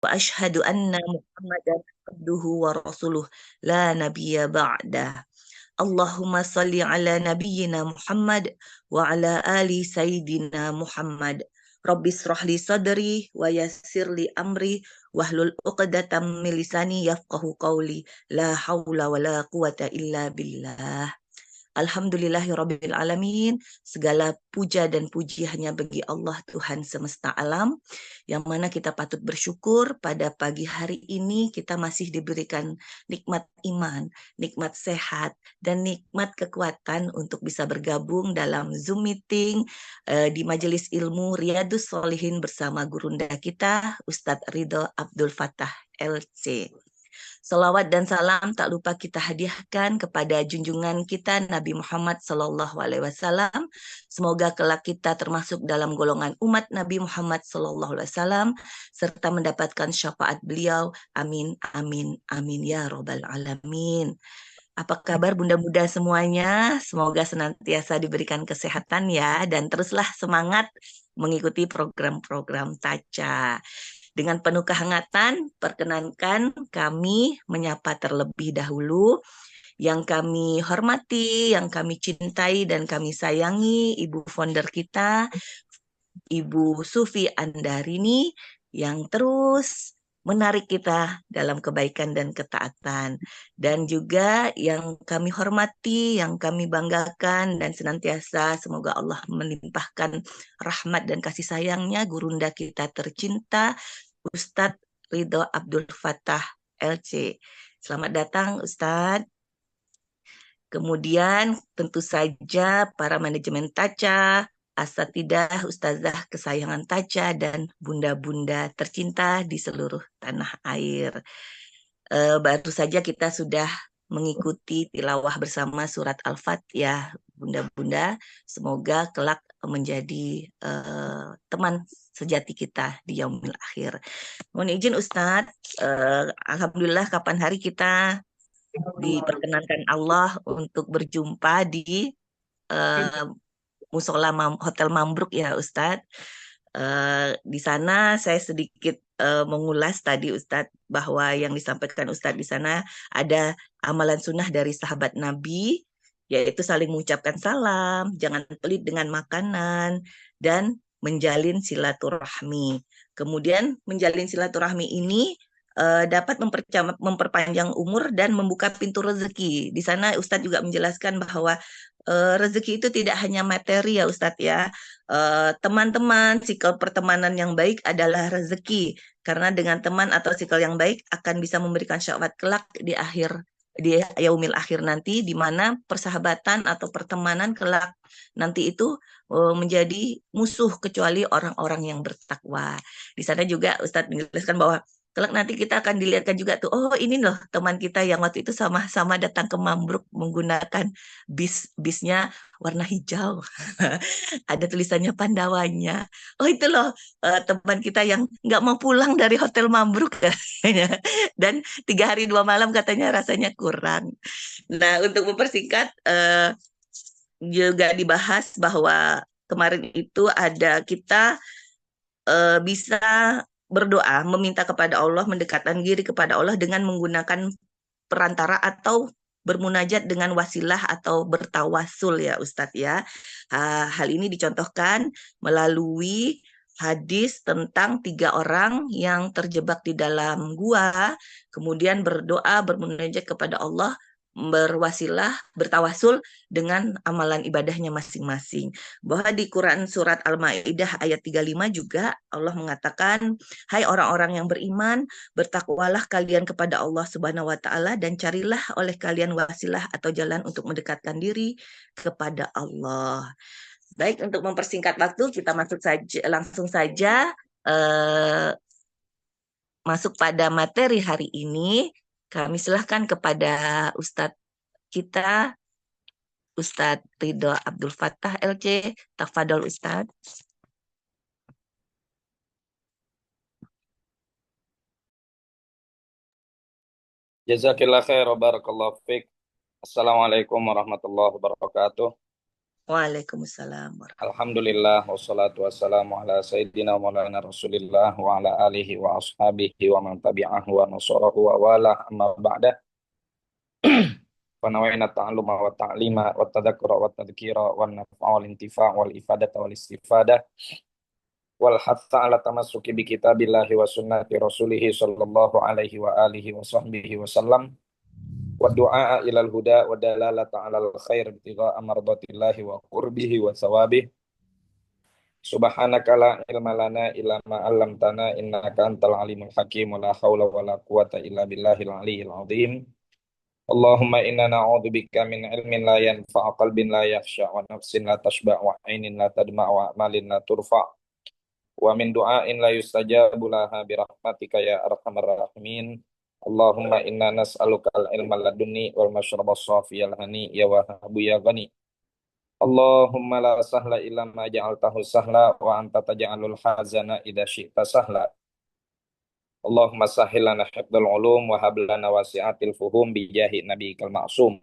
wa asyhadu anna Muhammadan abduhu wa rasuluh la nabiyya ba'dah. Allahumma salli ala nabiyyina Muhammad wa ala ali sayyidina Muhammad. Rabbi israh li sadri wa yassir li amri wahlul 'uqdatam min lisani yafqahu qawli. La haula wa la quwata illa billah. Alhamdulillahirabbil alamin. Segala puja dan puji hanya bagi Allah Tuhan semesta alam, yang mana kita patut bersyukur pada pagi hari ini kita masih diberikan nikmat iman, nikmat sehat, dan nikmat kekuatan untuk bisa bergabung dalam Zoom meeting di Majelis Ilmu Riyadus Solihin bersama gurunda kita Ustadz Ridho Abdul Fattah LC. Salawat dan salam tak lupa kita hadiahkan kepada junjungan kita Nabi Muhammad Sallallahu Alaihi Wasallam. Semoga kelak kita termasuk dalam golongan umat Nabi Muhammad Sallallahu Alaihi Wasallam serta mendapatkan syafaat beliau. Amin, amin, amin ya robbal alamin. Apa kabar bunda-bunda semuanya? Semoga senantiasa diberikan kesehatan ya dan teruslah semangat mengikuti program-program Taca. Dengan penuh kehangatan, perkenankan kami menyapa terlebih dahulu yang kami hormati, yang kami cintai dan kami sayangi Ibu founder kita, Ibu Sufi Andarini yang terus menarik kita dalam kebaikan dan ketaatan. Dan juga yang kami hormati, yang kami banggakan dan senantiasa semoga Allah melimpahkan rahmat dan kasih sayangnya gurunda kita tercinta Ustadz Ridho Abdul Fattah LC. Selamat datang Ustadz. Kemudian tentu saja para manajemen Taca, asatidah, ustazah kesayangan Taca, dan bunda-bunda tercinta di seluruh tanah air. Baru saja kita sudah mengikuti tilawah bersama surat Al-Fatihah, bunda-bunda. Semoga kelak menjadi teman sejati kita di yaumil akhir. Mohon izin Ustadz, Alhamdulillah kapan hari kita diperkenankan Allah untuk berjumpa di eh, Hotel Mambruk ya Ustadz. Di sana saya sedikit mengulas tadi Ustadz bahwa yang disampaikan Ustadz di sana ada amalan sunnah dari sahabat Nabi, yaitu saling mengucapkan salam, jangan pelit dengan makanan, dan menjalin silaturahmi. Kemudian menjalin silaturahmi ini dapat memperpanjang umur dan membuka pintu rezeki. Di sana Ustadz juga menjelaskan bahwa rezeki itu tidak hanya materi ya Ustadz ya. Teman-teman, sikap pertemanan yang baik adalah rezeki. Karena dengan teman atau sikap yang baik akan bisa memberikan syafaat kelak di yaumil akhir nanti, di mana persahabatan atau pertemanan kelak nanti itu menjadi musuh kecuali orang-orang yang bertakwa. Di sana juga Ustadz menjelaskan bahwa kelak nanti kita akan dilihatkan juga tuh, oh ini loh teman kita yang waktu itu sama-sama datang ke Mambruk menggunakan bisnya warna hijau. Ada tulisannya Pandawanya. Oh itu loh teman kita yang nggak mau pulang dari Hotel Mambruk katanya. Dan 3 hari 2 malam katanya rasanya kurang. Nah untuk mempersingkat juga dibahas bahwa kemarin itu ada kita bisa berdoa, meminta kepada Allah, mendekatkan diri kepada Allah dengan menggunakan perantara atau bermunajat dengan wasilah atau bertawasul ya Ustadz ya. Hal ini dicontohkan melalui hadis tentang 3 orang yang terjebak di dalam gua, kemudian berdoa, bermunajat kepada Allah, berwasilah, bertawasul dengan amalan ibadahnya masing-masing. Bahwa di Quran surat Al-Maidah ayat 35 juga Allah mengatakan, hai orang-orang yang beriman, bertakwalah kalian kepada Allah Subhanahu wa taala dan carilah oleh kalian wasilah atau jalan untuk mendekatkan diri kepada Allah. Baik, untuk mempersingkat waktu kita langsung saja eh, masuk pada materi hari ini. Kami silahkan kepada Ustadz kita, Ustadz Ridho Abdul Fattah LC. Tafadol Ustadz. Jazakillah khair wa barakallahu fiik. Assalamualaikum warahmatullahi wabarakatuh. Waalaikumsalam warahmatullahi Alhamdulillah wassalatu wassalamu ala sayyidina maulana Rasulillah wa ala alihi wa ashabihi wa man tabi'ahu wa nasarahu wa wala amma ba'da. Fa nawaina ta'alluma wa ta'lima wa tadhakkura wa tadhkira wa naf'a wal intifa' wal ifadata wal istifadah wal hatha ala tamassuki bi kitabillahi wa sunnati rasulih sallallahu alaihi wa alihi wa sahbihi wa sallam wa du'a ilal huda wa dalalata alal khair ibtigha'a mardatillahi wa qurbihi wa thawabih. Subhanaka la ilma lana illa ma 'allamtana innaka antal alimul hakim wa la haula wa la quwata illa billahil aliyyil azim. Allahumma inna na'udzubika min ilmin la yanfa' qalbin la yakhsha wa nafsin la tashba' wa 'ainin la tadma' wa amalin la turfa' wa min du'ain la yustajabu laha bi rahmatika ya arhamar rahimin. Allahumma inna nas'aluka al-ilma ladunni wal mashraba safiyal hani ya wahhabu ya ghani. Allahumma la sahla illa ma ja'altahu sahla wa anta taj'alul hazana idza syi'ta sahla. Allahumma sahhil lana hifdzal ulum wa hab lana wasi'atil fuhum bi jahi nabiyikal ma'sum.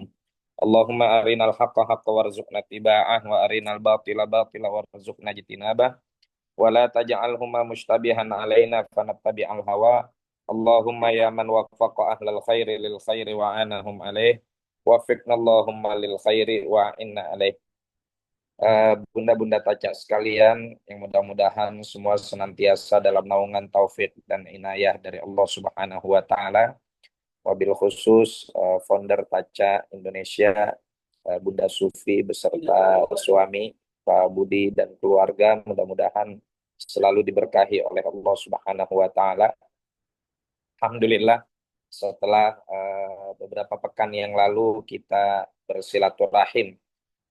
Allahumma arinal haqqa haqqa warzuqna tiba'ah wa arinal batila batila warzuqna jitinabah wa la taj'alhuma mushtabihan alaina fanattabi'al hawa. Allahumma ya man waffaqa ahlal khairi lil khairi wa anahum alaih wafiqna Allahumma lil khairi wa inna alaih. Bunda-bunda taca sekalian, yang mudah-mudahan semua senantiasa dalam naungan taufik dan inayah dari Allah Subhanahu wa taala. Wabil khusus founder Taca Indonesia, Bunda Sufi beserta suami Pak Budi dan keluarga, mudah-mudahan selalu diberkahi oleh Allah Subhanahu wa taala. Alhamdulillah, setelah beberapa pekan yang lalu kita bersilaturahim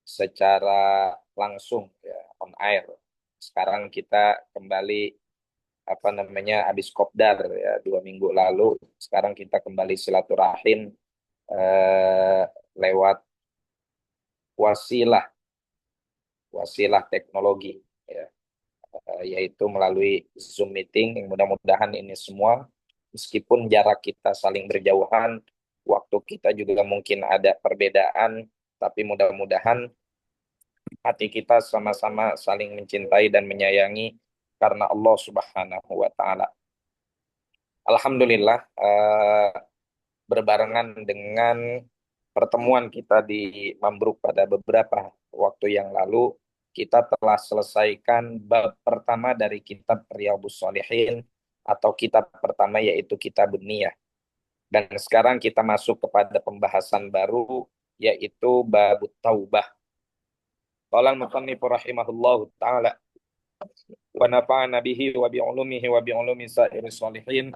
secara langsung ya, on air. Sekarang kita kembali habis kopdar ya 2 minggu lalu. Sekarang kita kembali silaturahim lewat wasilah teknologi ya, yaitu melalui Zoom meeting. Yang mudah-mudahan ini semua meskipun jarak kita saling berjauhan, waktu kita juga mungkin ada perbedaan, tapi mudah-mudahan hati kita sama-sama saling mencintai dan menyayangi karena Allah Subhanahu wa taala. Alhamdulillah, berbarengan dengan pertemuan kita di Mambruk pada beberapa waktu yang lalu, kita telah selesaikan bab pertama dari kitab Riyadhus Shalihin atau kitab pertama, yaitu Kitabun Niyah. Dan sekarang kita masuk kepada pembahasan baru, yaitu bab taubah. Qala al-musannif rahimahullahu taala wa nafa'ana bihi wa bi ulumihi wa bi ulumi sa'iris shalihin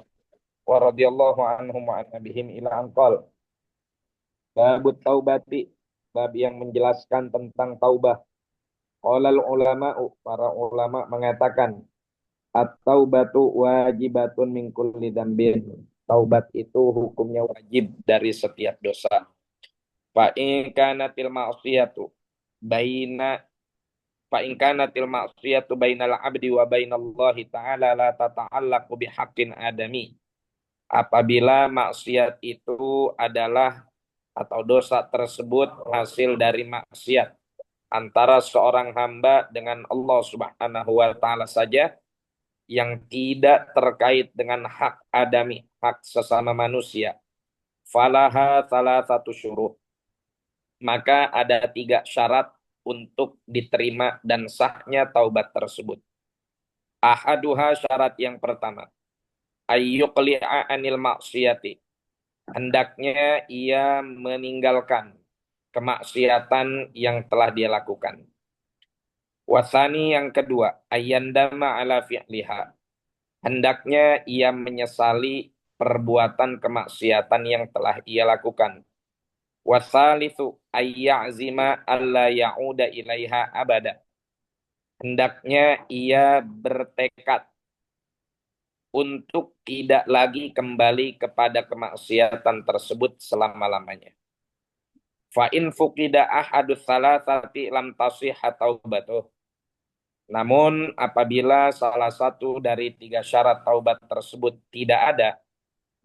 wa radhiyallahu anhum wa an nabihim ila anqal. Bab taubati, bab yang menjelaskan tentang taubah. Qala ulama'u, para ulama mengatakan at-taubatu wajibatun min kulli dzambin. Taubat itu hukumnya wajib dari setiap dosa. Fa in kanatil ma'siyatu baina fa in kanatil ma'siyatu bainal abdi wa bainallahi ta'ala la tata'allaqu bihaqqin adami. Apabila maksiat itu adalah atau dosa tersebut hasil dari maksiat antara seorang hamba dengan Allah Subhanahu wa taala saja, yang tidak terkait dengan hak adami, hak sesama manusia. Falaha salasatu syuruh. Maka ada 3 syarat untuk diterima dan sahnya taubat tersebut. Ahaduha, syarat yang pertama, ayyuqli'a anil maksiyati. Hendaknya ia meninggalkan kemaksiatan yang telah dia lakukan. Wasani, yang kedua, ayyandama ala fi'liha. Hendaknya ia menyesali perbuatan kemaksiatan yang telah ia lakukan. Wasalithu ayya'zima alla ya'uda ilaiha abada. Hendaknya ia bertekad untuk tidak lagi kembali kepada kemaksiatan tersebut selama-lamanya. Fa in fuqida ahadus salasati lam tasihha taubatuh. Namun apabila salah satu dari 3 syarat taubat tersebut tidak ada,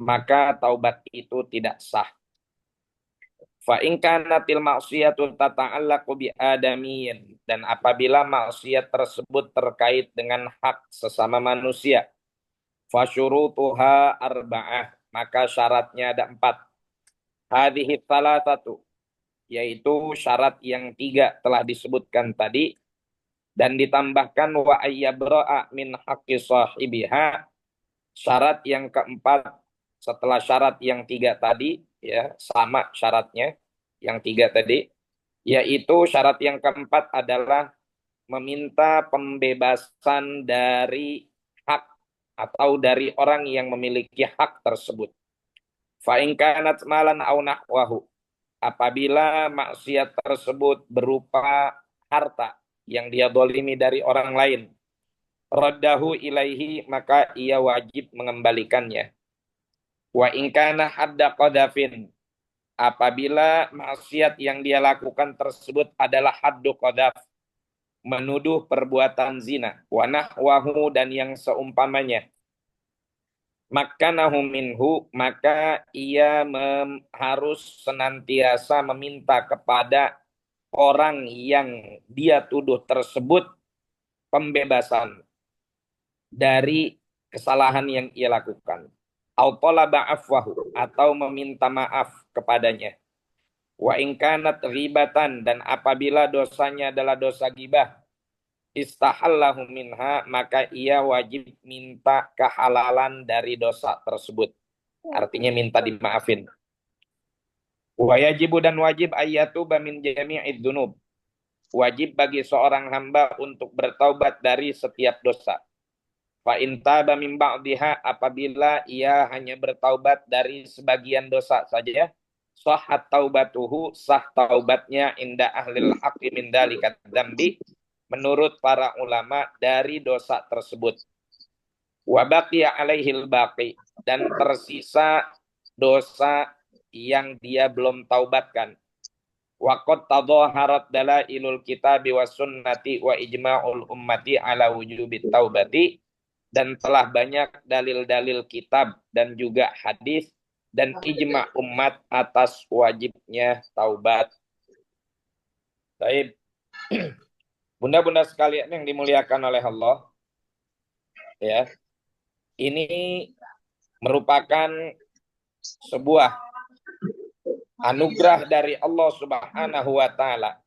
maka taubat itu tidak sah. Fa in kanatil ma'siyatu tata'allaqu bi adamiyin, dan apabila maksiat tersebut terkait dengan hak sesama manusia, fa syurutuha arba'ah, maka syaratnya ada 4. Hadhihi thalathatu, yaitu syarat yang 3 telah disebutkan tadi, dan ditambahkan wa ayyabra'a min haqqi sahibiha, syarat yang keempat setelah syarat yang 3 tadi, ya sama syaratnya yang 3 tadi, yaitu syarat yang keempat adalah meminta pembebasan dari hak atau dari orang yang memiliki hak tersebut. Fa in kanat malan aw nahwahu, apabila maksiat tersebut berupa harta yang dia dolimi dari orang lain, raddahu ilaihi, maka ia wajib mengembalikannya. Wa in kana hadda qadafin, apabila maksiat yang dia lakukan tersebut adalah haddu qadaf, menuduh perbuatan zina, wa nahwahu, dan yang seumpamanya, makkanahu minhu, maka ia harus senantiasa meminta kepada orang yang dia tuduh tersebut pembebasan dari kesalahan yang ia lakukan. Au talaba afwahu, atau meminta maaf kepadanya. Wa in kanat ghibatan, dan apabila dosanya adalah dosa ghibah, istahallahu minha, maka ia wajib minta kehalalan dari dosa tersebut. Artinya minta dimaafin. Wa yajibu, dan wajib ayyatuba min jami'id dzunub, wajib bagi seorang hamba untuk bertaubat dari setiap dosa. Fa in taba min ba'diha, apabila ia hanya bertaubat dari sebagian dosa saja, sahhat taubatuhu, sah taubatnya inda ahlil haqqi min dzalika dzambi, menurut para ulama dari dosa tersebut. Wa baqiya alaihil baqi, dan tersisa dosa yang dia belum taubatkan. Wa qad tadhaharat dalailul kitabi was sunnati wa ijma'ul ummati ala wujubit taubati, dan telah banyak dalil-dalil kitab dan juga hadis dan ijma' umat atas wajibnya taubat. Baik. Bunda-bunda sekalian yang dimuliakan oleh Allah, ya. Ini merupakan sebuah anugerah dari Allah Subhanahu wa taala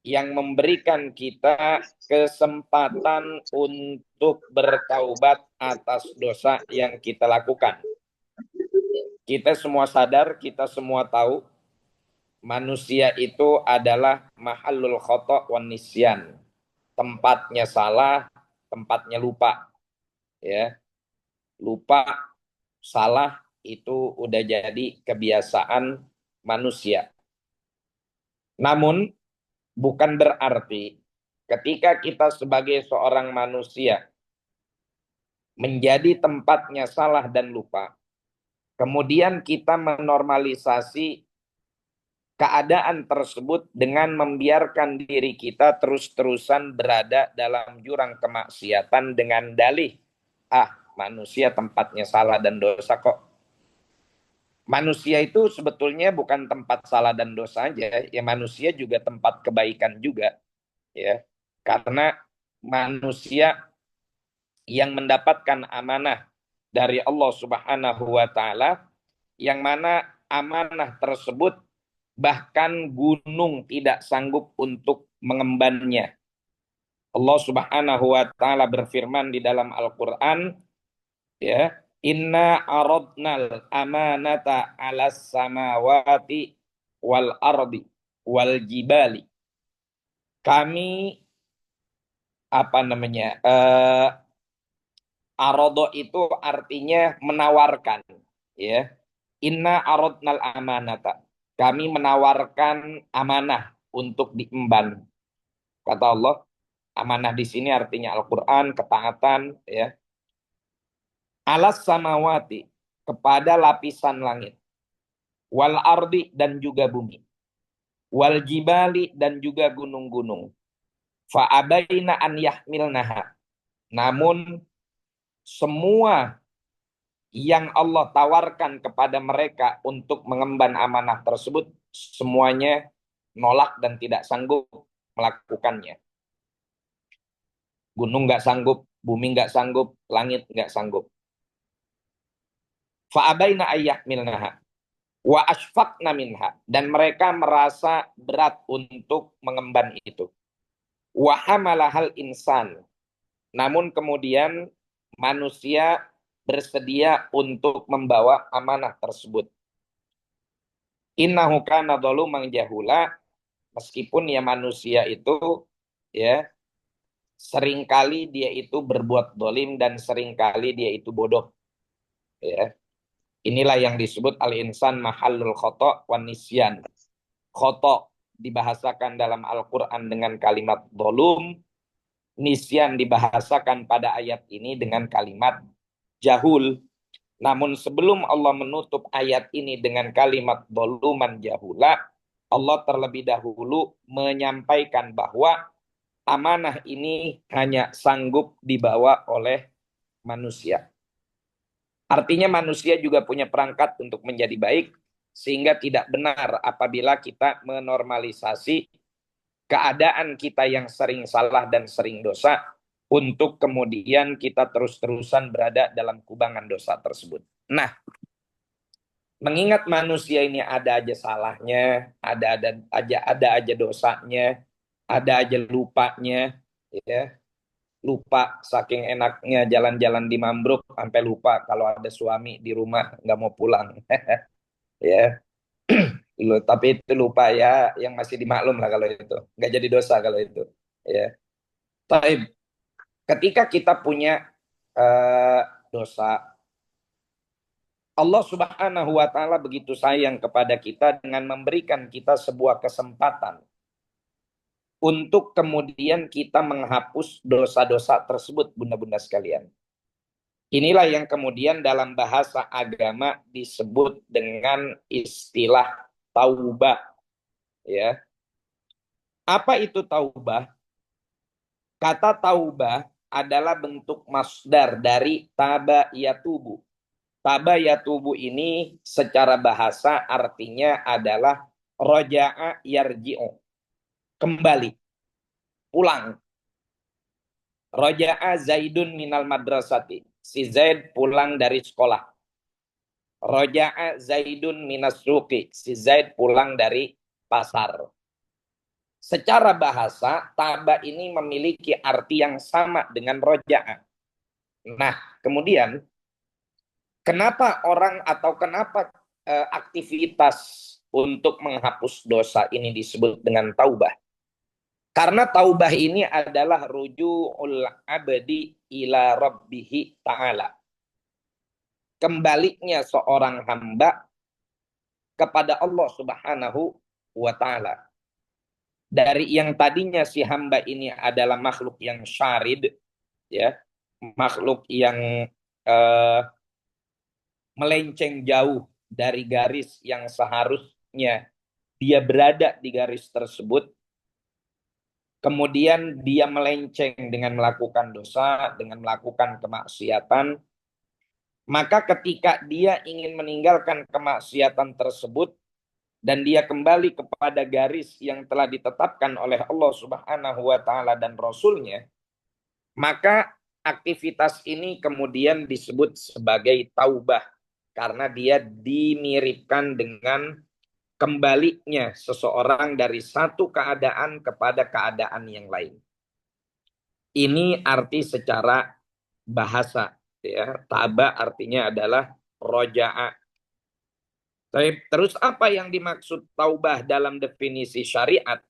yang memberikan kita kesempatan untuk bertaubat atas dosa yang kita lakukan. Kita semua sadar, kita semua tahu, manusia itu adalah mahallul khata' wan nisyan. Tempatnya salah, tempatnya lupa. Ya. Lupa, salah itu udah jadi kebiasaan manusia. Namun bukan berarti ketika kita sebagai seorang manusia menjadi tempatnya salah dan lupa, kemudian kita menormalisasi keadaan tersebut dengan membiarkan diri kita terus-terusan berada dalam jurang kemaksiatan dengan dalih, manusia tempatnya salah dan dosa kok. Manusia itu sebetulnya bukan tempat salah dan dosa aja, ya manusia juga tempat kebaikan juga, ya. Karena manusia yang mendapatkan amanah dari Allah Subhanahu wa taala, yang mana amanah tersebut bahkan gunung tidak sanggup untuk mengembannya. Allah Subhanahu wa taala berfirman di dalam Al-Qur'an, ya, inna aradnal amanata 'alas samawati wal ardi wal jibali. Kami arodo itu artinya menawarkan, ya. Inna aradnal amanata, kami menawarkan amanah untuk diemban. Kata Allah, amanah di sini artinya Al-Qur'an, ketaatan, ya. Alas samawati, kepada lapisan langit. Wal ardi, dan juga bumi. Wal jibali, dan juga gunung-gunung. Fa abaina an yahmilnaha, namun semua yang Allah tawarkan kepada mereka untuk mengemban amanah tersebut semuanya nolak dan tidak sanggup melakukannya. Gunung nggak sanggup, bumi nggak sanggup, langit nggak sanggup. Fa'abaina ayyahmilnaha wa asfaqna minha, dan mereka merasa berat untuk mengemban itu. Wa hamalahal insan, namun kemudian manusia bersedia untuk membawa amanah tersebut. Innahu kana dzaluman jahula, meskipun ya manusia itu ya seringkali dia itu berbuat dolim dan seringkali dia itu bodoh. Ya. Inilah yang disebut al-insan mahallul khoto' wan nisyan. Khoto' dibahasakan dalam Al-Quran dengan kalimat dolum, nisyan dibahasakan pada ayat ini dengan kalimat jahul. Namun sebelum Allah menutup ayat ini dengan kalimat doluman jahula, Allah terlebih dahulu menyampaikan bahwa amanah ini hanya sanggup dibawa oleh manusia. Artinya manusia juga punya perangkat untuk menjadi baik, sehingga tidak benar apabila kita menormalisasi keadaan kita yang sering salah dan sering dosa, untuk kemudian kita terus-terusan berada dalam kubangan dosa tersebut. Nah, mengingat manusia ini ada aja salahnya, ada aja dosanya, ada aja lupanya, ya. Lupa saking enaknya jalan-jalan di Mambruk sampai lupa kalau ada suami di rumah nggak mau pulang. Ya, tapi itu lupa ya, yang masih dimaklum lah kalau itu. Nggak jadi dosa kalau itu. Ya. Tapi ketika kita punya eh, dosa, Allah Subhanahu wa taala begitu sayang kepada kita dengan memberikan kita sebuah kesempatan untuk kemudian kita menghapus dosa-dosa tersebut, bunda-bunda sekalian. Inilah yang kemudian dalam bahasa agama disebut dengan istilah taubah, ya. Apa itu taubah? Kata taubah adalah bentuk masdar dari taba yatubu. Taba yatubu ini secara bahasa artinya adalah roja'a yarji'u, kembali, pulang. Roja'a Zaidun minal madrasati, si Zaid pulang dari sekolah. Roja'a Zaidun minas suqi, si Zaid pulang dari pasar. Secara bahasa, taba ini memiliki arti yang sama dengan roja'a. Nah, kemudian kenapa orang atau kenapa aktivitas untuk menghapus dosa ini disebut dengan taubah? Karena taubah ini adalah ruju'ul abdi ila rabbihi ta'ala. Kembalinya seorang hamba kepada Allah Subhanahu wa taala. Dari yang tadinya si hamba ini adalah makhluk yang syarid, ya, makhluk yang melenceng jauh dari garis yang seharusnya dia berada di garis tersebut. Kemudian dia melenceng dengan melakukan dosa, dengan melakukan kemaksiatan. Maka ketika dia ingin meninggalkan kemaksiatan tersebut dan dia kembali kepada garis yang telah ditetapkan oleh Allah Subhanahu wa taala dan Rasulnya, maka aktivitas ini kemudian disebut sebagai taubah, karena dia dimiripkan dengan kembalinya seseorang dari satu keadaan kepada keadaan yang lain. Ini arti secara bahasa, ya. Taba artinya adalah roja'a. Terus apa yang dimaksud taubah dalam definisi syariat?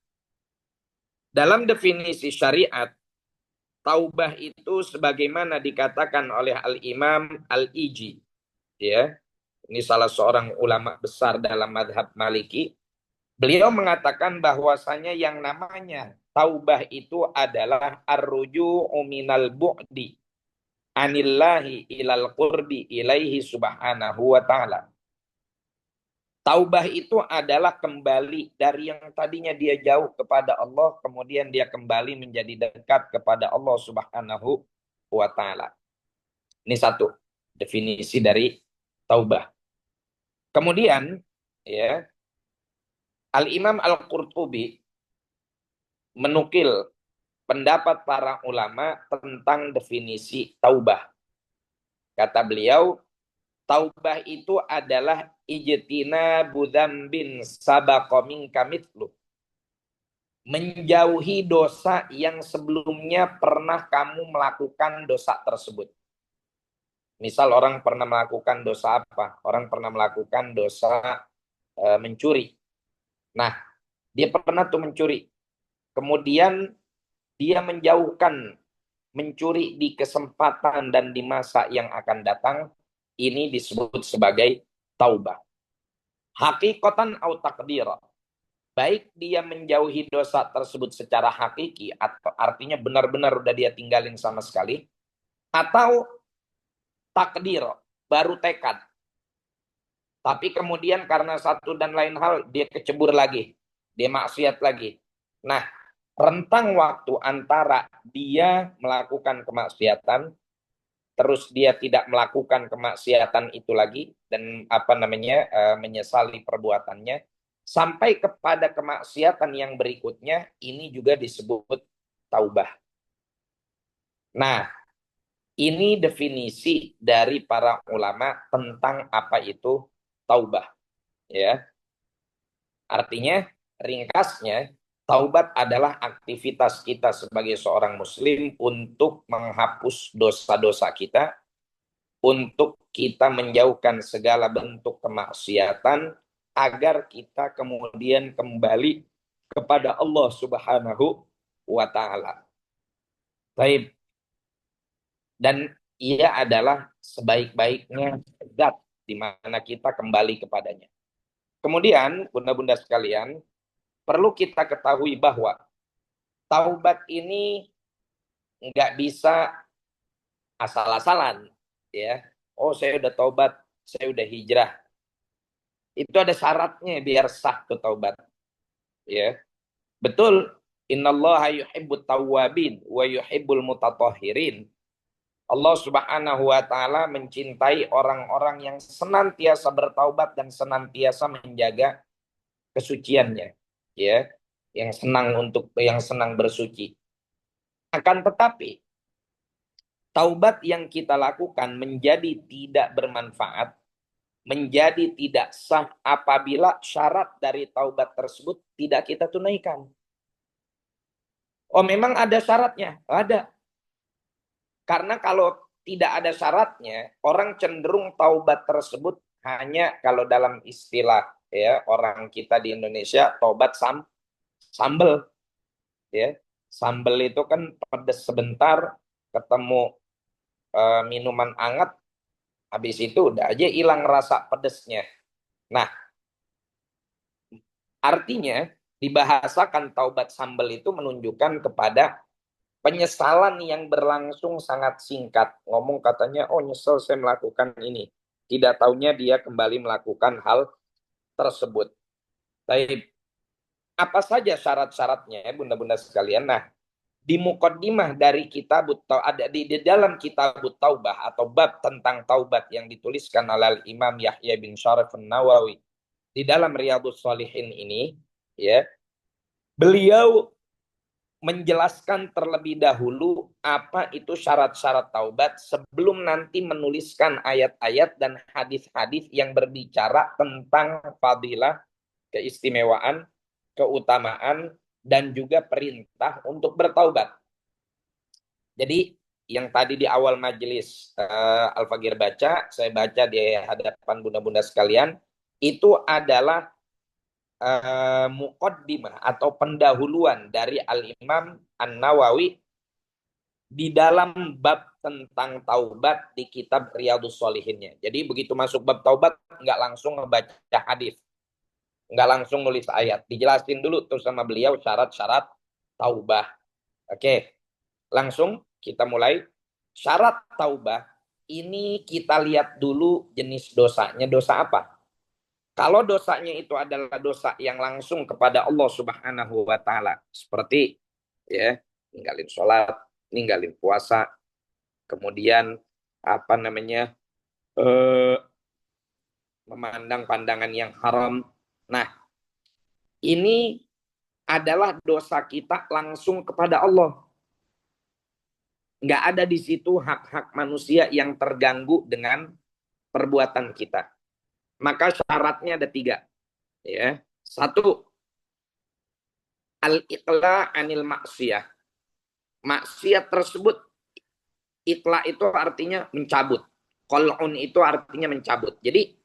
Dalam definisi syariat, taubah itu sebagaimana dikatakan oleh Al-Imam Al-Iji, ya. Ini salah seorang ulama besar dalam madhab Maliki. Beliau mengatakan bahwasanya yang namanya taubah itu adalah ar-ruju'u minal bu'di anillahi ilal qurbi ilaihi subhanahu wa ta'ala. Taubah itu adalah kembali dari yang tadinya dia jauh kepada Allah, kemudian dia kembali menjadi dekat kepada Allah Subhanahu wa taala. Ini satu definisi dari taubah. Kemudian, ya, Al-Imam Al-Qurtubi menukil pendapat para ulama tentang definisi taubah. Kata beliau, taubah itu adalah ijtina budzambin sabaqa minka mithlu. Menjauhi dosa yang sebelumnya pernah kamu melakukan dosa tersebut. Misal orang pernah melakukan dosa apa? Orang pernah melakukan dosa mencuri. Nah, dia pernah tuh mencuri. Kemudian dia menjauhkan mencuri di kesempatan dan di masa yang akan datang. Ini disebut sebagai taubah. Hakikatan au takdira. Baik dia menjauhi dosa tersebut secara hakiki, atau artinya benar-benar udah dia tinggalin sama sekali, atau takdir, baru tekad. Tapi kemudian karena satu dan lain hal, dia kecebur lagi. Dia maksiat lagi. Nah, rentang waktu antara dia melakukan kemaksiatan, terus dia tidak melakukan kemaksiatan itu lagi, dan menyesali perbuatannya, sampai kepada kemaksiatan yang berikutnya, ini juga disebut taubah. Nah, ini definisi dari para ulama tentang apa itu taubah, ya. Artinya, ringkasnya, taubat adalah aktivitas kita sebagai seorang muslim untuk menghapus dosa-dosa kita, untuk kita menjauhkan segala bentuk kemaksiatan, agar kita kemudian kembali kepada Allah Subhanahu wa taala. Baik. Dan ia adalah sebaik-baiknya zat di mana kita kembali kepadanya. Kemudian, bunda-bunda sekalian, perlu kita ketahui bahwa taubat ini nggak bisa asal-asalan, ya. Oh, saya udah taubat, saya udah hijrah. Itu ada syaratnya biar sah ke taubat, ya. Betul, innallaha yuhibbut tawwabin wa yuhibbul mutatahhirin. Allah Subhanahu wa taala mencintai orang-orang yang senantiasa bertaubat dan senantiasa menjaga kesuciannya, ya. Yang senang bersuci. Akan tetapi, taubat yang kita lakukan menjadi tidak bermanfaat, menjadi tidak sah apabila syarat dari taubat tersebut tidak kita tunaikan. Oh, memang ada syaratnya? Ada. Karena kalau tidak ada syaratnya, orang cenderung taubat tersebut hanya kalau dalam istilah ya orang kita di Indonesia taubat sambel, ya. Sambel itu kan pedas sebentar, ketemu minuman hangat, habis itu udah aja hilang rasa pedesnya. Nah, artinya dibahasakan taubat sambel itu menunjukkan kepada penyesalan yang berlangsung sangat singkat. Ngomong katanya, oh nyesel saya melakukan ini. Tidak taunya dia kembali melakukan hal tersebut. Baik, apa saja syarat-syaratnya ya bunda-bunda sekalian? Nah, di mukaddimah dari kitab ada di dalam kitab Taubah atau bab tentang taubat yang dituliskan oleh Imam Yahya bin Syaraf An-Nawawi di dalam Riyadhus Shalihin ini, ya, beliau menjelaskan terlebih dahulu apa itu syarat-syarat taubat sebelum nanti menuliskan ayat-ayat dan hadis-hadis yang berbicara tentang fadilah, keistimewaan, keutamaan, dan juga perintah untuk bertaubat. Jadi yang tadi di awal majelis Al-Fagir baca, saya baca di hadapan bunda-bunda sekalian, itu adalah muqaddimah atau pendahuluan dari Al-Imam An-Nawawi di dalam bab tentang taubat di kitab Riyadhus Shalihinnya. Jadi begitu masuk bab taubat, nggak langsung ngebaca hadis, nggak langsung nulis ayat. Dijelasin dulu tuh sama beliau syarat-syarat taubah. Oke, langsung kita mulai. Syarat taubah ini kita lihat dulu jenis dosanya, dosa apa. Kalau dosanya itu adalah dosa yang langsung kepada Allah Subhanahu wa taala, seperti ya, ninggalin sholat, ninggalin puasa, kemudian eh, memandang pandangan yang haram. Nah, ini adalah dosa kita langsung kepada Allah. Nggak ada di situ hak-hak manusia yang terganggu dengan perbuatan kita. Maka syaratnya ada 3. Ya. 1, al-iqla anil maksiyah. Maksiat tersebut, itla itu artinya mencabut. Qol'un itu artinya mencabut. Jadi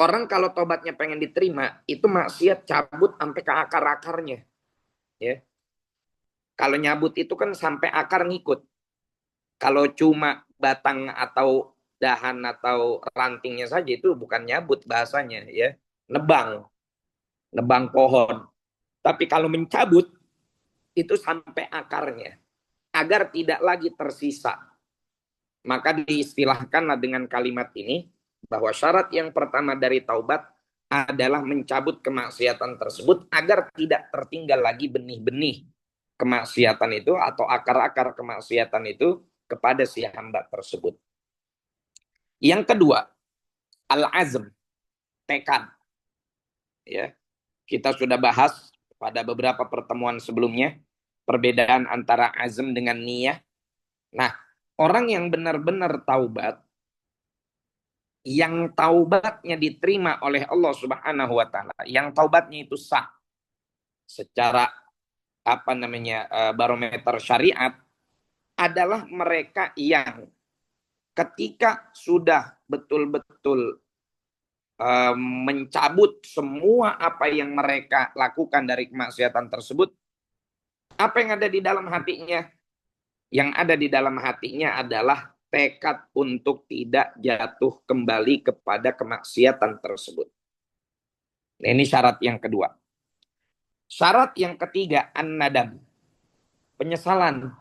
orang kalau tobatnya pengen diterima, itu maksiat cabut sampai ke akar-akarnya. Ya. Kalau nyabut itu kan sampai akar ngikut. Kalau cuma batang atau dahan atau rantingnya saja itu bukan nyabut bahasanya, ya. Nebang pohon. Tapi kalau mencabut itu sampai akarnya agar tidak lagi tersisa. Maka diistilahkanlah dengan kalimat ini bahwa syarat yang pertama dari taubat adalah mencabut kemaksiatan tersebut agar tidak tertinggal lagi benih-benih kemaksiatan itu atau akar-akar kemaksiatan itu kepada si hamba tersebut. Yang kedua, al-azm, tekad. Ya, kita sudah bahas pada beberapa pertemuan sebelumnya perbedaan antara azm dengan niyah. Nah, orang yang benar-benar taubat, yang taubatnya diterima oleh Allah Subhanahu wa taala, yang taubatnya itu sah secara barometer syariat, adalah mereka yang ketika sudah betul-betul mencabut semua apa yang mereka lakukan dari kemaksiatan tersebut, apa yang ada di dalam hatinya? Yang ada di dalam hatinya adalah tekad untuk tidak jatuh kembali kepada kemaksiatan tersebut. Nah, ini syarat yang kedua. Syarat yang ketiga, an-nadam, penyesalan.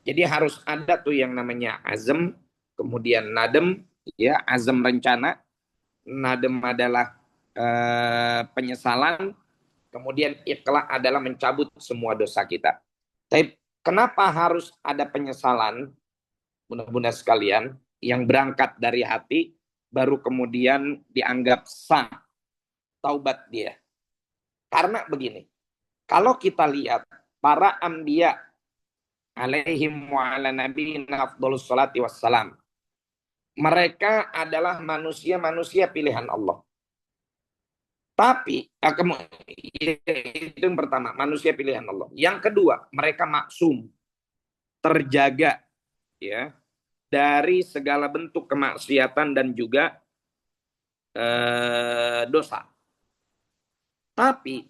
Jadi harus ada tuh yang namanya azam, kemudian nadem, ya, azam rencana, nadem adalah penyesalan, kemudian ikhlas adalah mencabut semua dosa kita. Tapi kenapa harus ada penyesalan? Bunda-bunda sekalian, yang berangkat dari hati, baru kemudian dianggap sah taubat dia. Karena begini, kalau kita lihat para anbiya alaihim wa ala nabiyina afdhalus salati wassalam, mereka adalah manusia-manusia pilihan Allah. Tapi itu yang pertama, manusia pilihan Allah. Yang kedua, mereka maksum, terjaga, ya, dari segala bentuk kemaksiatan dan juga dosa. Tapi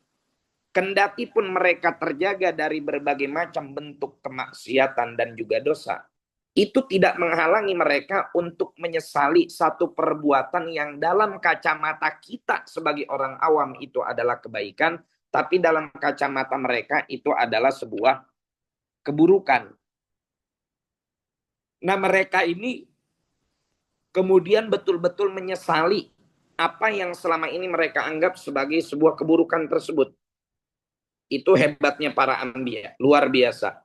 kendati pun mereka terjaga dari berbagai macam bentuk kemaksiatan dan juga dosa, itu tidak menghalangi mereka untuk menyesali satu perbuatan yang dalam kacamata kita sebagai orang awam itu adalah kebaikan, tapi dalam kacamata mereka itu adalah sebuah keburukan. Nah, mereka ini kemudian betul-betul menyesali apa yang selama ini mereka anggap sebagai sebuah keburukan tersebut. Itu hebatnya para anbiya, luar biasa.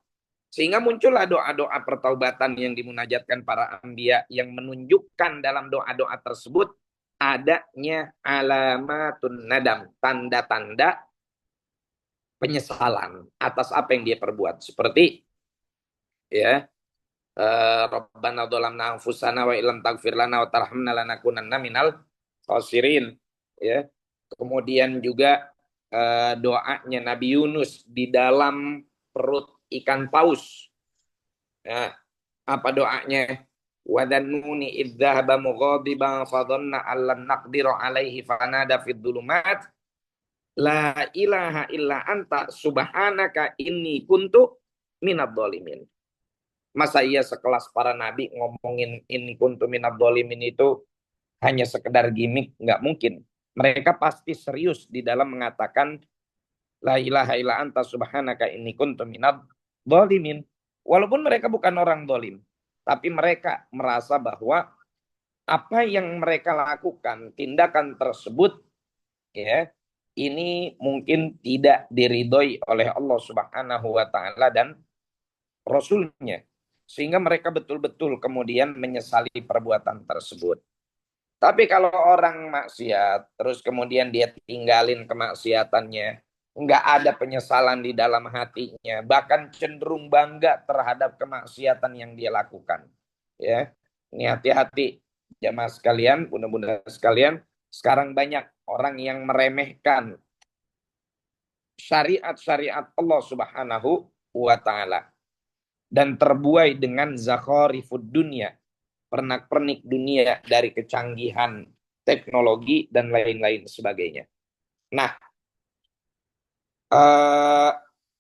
Sehingga muncullah doa-doa pertaubatan yang dimunajatkan para anbiya yang menunjukkan dalam doa-doa tersebut adanya alamatun nadam, tanda-tanda penyesalan atas apa yang dia perbuat. Seperti ya, Rabbana dzalamna anfusana wa illam taghfir lana wa tarhamna lanakunanna minal khasirin. Ya. Kemudian juga doanya Nabi Yunus di dalam perut ikan paus. Ya, apa doanya? Wadannuni idzahaba mughadiban fadhanna allan naqdiru alaihi fanada fid dhulumat la ilaha illa anta subhanaka inni kuntu minadh dhalimin. Masa iya sekelas para nabi ngomongin inni kuntu minadh dhalimin itu hanya sekedar gimmick? Nggak mungkin. Mereka pasti serius di dalam mengatakan la ilaha illa anta subhanaka inni kuntu minadh dhalimin. Walaupun mereka bukan orang dolim, tapi mereka merasa bahwa apa yang mereka lakukan, tindakan tersebut, ya, ini mungkin tidak diridhoi oleh Allah Subhanahu wa taala dan Rasulnya. Sehingga mereka betul-betul kemudian menyesali perbuatan tersebut. Tapi kalau orang maksiat, terus kemudian dia tinggalin kemaksiatannya, nggak ada penyesalan di dalam hatinya, bahkan cenderung bangga terhadap kemaksiatan yang dia lakukan. Ya, ini hati-hati jamaah sekalian, bunda-bunda sekalian. Sekarang banyak orang yang meremehkan syariat-syariat Allah Subhanahu wa Ta'ala dan terbuai dengan zakharifud dunia, pernak-pernik dunia dari kecanggihan teknologi dan lain-lain sebagainya. Nah,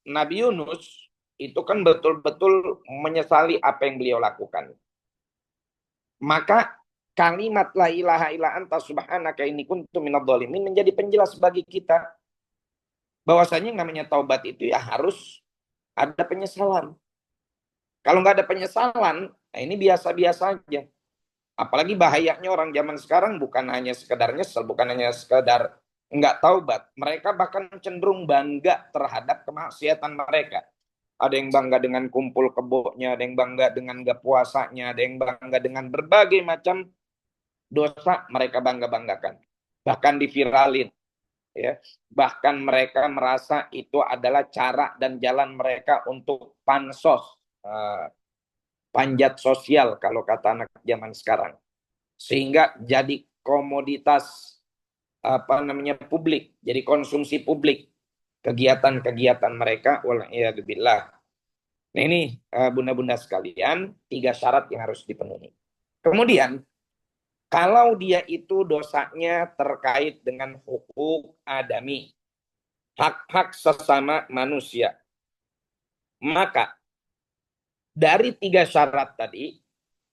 Nabi Yunus itu kan betul-betul menyesali apa yang beliau lakukan. Maka kalimat la ilaha illa anta subhanaka inni kuntu minadh dhalimin menjadi penjelas bagi kita bahwasanya yang namanya taubat itu ya harus ada penyesalan. Kalau nggak ada penyesalan, nah ini biasa-biasa aja. Apalagi bahayanya orang zaman sekarang bukan hanya sekedar nyesel, bukan hanya sekedar nggak taubat. Mereka bahkan cenderung bangga terhadap kemaksiatan mereka. Ada yang bangga dengan kumpul kebonya, ada yang bangga dengan gak puasanya, ada yang bangga dengan berbagai macam dosa mereka bangga-banggakan. Bahkan diviralin. Ya. Bahkan mereka merasa itu adalah cara dan jalan mereka untuk pansos. Panjat sosial kalau kata anak zaman sekarang. Sehingga jadi komoditas publik, jadi konsumsi publik kegiatan-kegiatan mereka. Waliyadzubillah. Nah ini bunda-bunda sekalian, 3 syarat yang harus dipenuhi. Kemudian kalau dia itu dosanya terkait dengan hukuk adami, hak-hak sesama manusia, maka dari 3 syarat tadi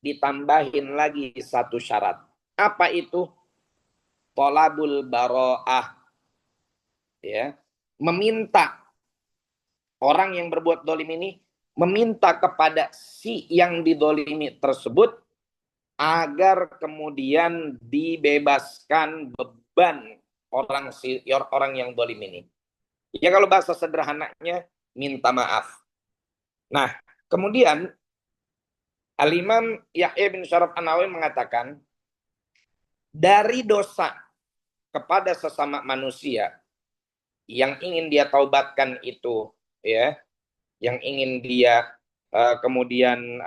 ditambahin lagi 1 syarat. Apa itu? Tolabul baro'ah. Ya. Meminta orang yang berbuat dolim ini meminta kepada si yang didolimi tersebut agar kemudian dibebaskan beban orang yang dolim ini. Ya kalau bahasa sederhananya minta maaf. Nah, kemudian Al-Imam Yahya bin Syaraf An-Nawawi mengatakan dari dosa kepada sesama manusia yang ingin dia taubatkan itu, ya, yang ingin dia kemudian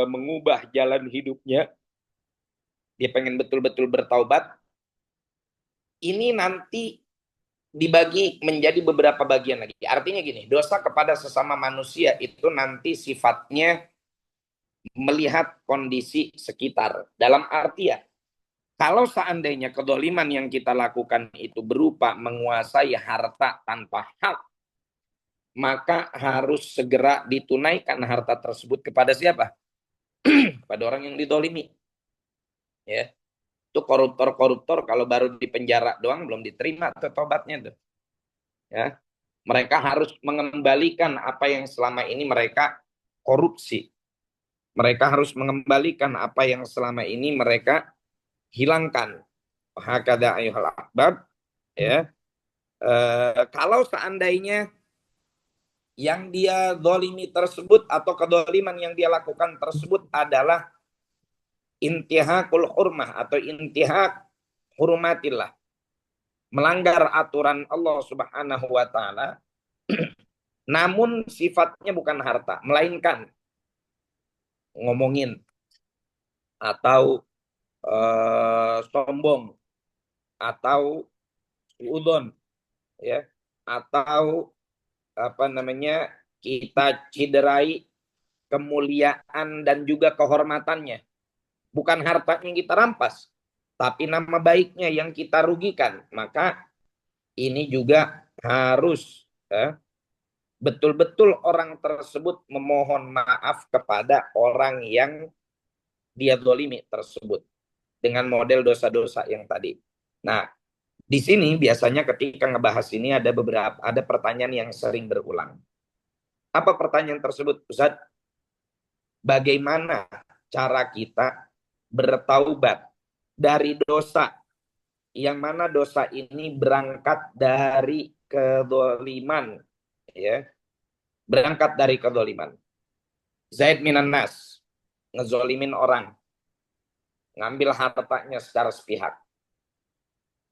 mengubah jalan hidupnya, dia pengen betul-betul bertaubat, ini nanti dibagi menjadi beberapa bagian lagi. Artinya gini, dosa kepada sesama manusia itu nanti sifatnya melihat kondisi sekitar. Dalam artian, kalau seandainya kedoliman yang kita lakukan itu berupa menguasai harta tanpa hak, maka harus segera ditunaikan harta tersebut kepada siapa? Kepada orang yang didolimi. Ya. Itu koruptor-koruptor kalau baru di penjara doang belum diterima tuh tobatnya tuh. Ya. Mereka harus mengembalikan apa yang selama ini mereka korupsi. Mereka harus mengembalikan apa yang selama ini mereka hilangkan. Hakada ayuhal ahbab. Ya. Kalau seandainya yang dia dolimi tersebut atau kedoliman yang dia lakukan tersebut adalah intihakul hurmah atau intihak hurmatillah, melanggar aturan Allah Subhanahu wa Ta'ala, namun sifatnya bukan harta, melainkan ngomongin atau sombong atau udon, ya, atau kita ciderai kemuliaan dan juga kehormatannya. Bukan hartanya yang kita rampas, tapi nama baiknya yang kita rugikan. Maka ini juga harus betul-betul orang tersebut memohon maaf kepada orang yang dia dolimi tersebut dengan model dosa-dosa yang tadi. Nah, di sini biasanya ketika ngebahas ini ada pertanyaan yang sering berulang. Apa pertanyaan tersebut, Ustaz? Bagaimana cara kita bertaubat dari dosa yang mana dosa ini berangkat dari kedoliman, ya, berangkat dari kedoliman. Zaid minan nas, ngezolimin orang, ngambil hartanya secara sepihak.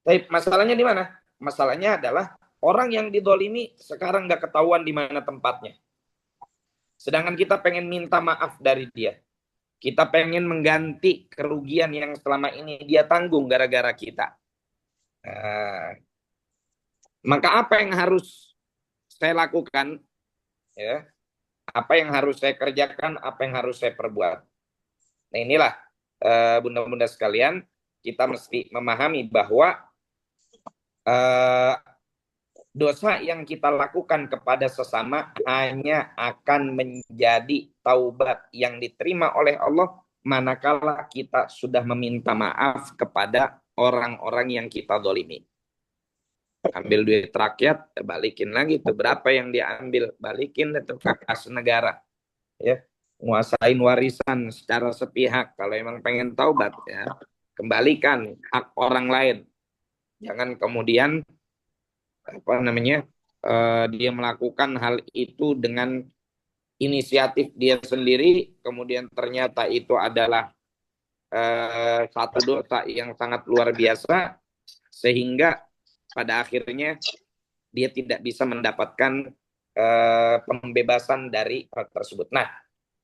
Tapi masalahnya di mana? Masalahnya adalah orang yang didolimi sekarang nggak ketahuan di mana tempatnya. Sedangkan kita pengen minta maaf dari dia. Kita pengen mengganti kerugian yang selama ini dia tanggung gara-gara kita. Nah, maka apa yang harus saya lakukan? Ya, apa yang harus saya kerjakan? Apa yang harus saya perbuat? Nah inilah bunda-bunda sekalian, kita mesti memahami bahwa dosa yang kita lakukan kepada sesama hanya akan menjadi taubat yang diterima oleh Allah manakala kita sudah meminta maaf kepada orang-orang yang kita dolimi. Ambil duit rakyat, balikin lagi tuh berapa yang diambil, balikin itu ke kas negara. Ya, nguasain warisan secara sepihak. Kalau emang pengen taubat ya, kembalikan hak orang lain. Jangan kemudian dia melakukan hal itu dengan inisiatif dia sendiri, kemudian ternyata itu adalah satu dosa yang sangat luar biasa, sehingga pada akhirnya dia tidak bisa mendapatkan pembebasan dari hal tersebut. Nah,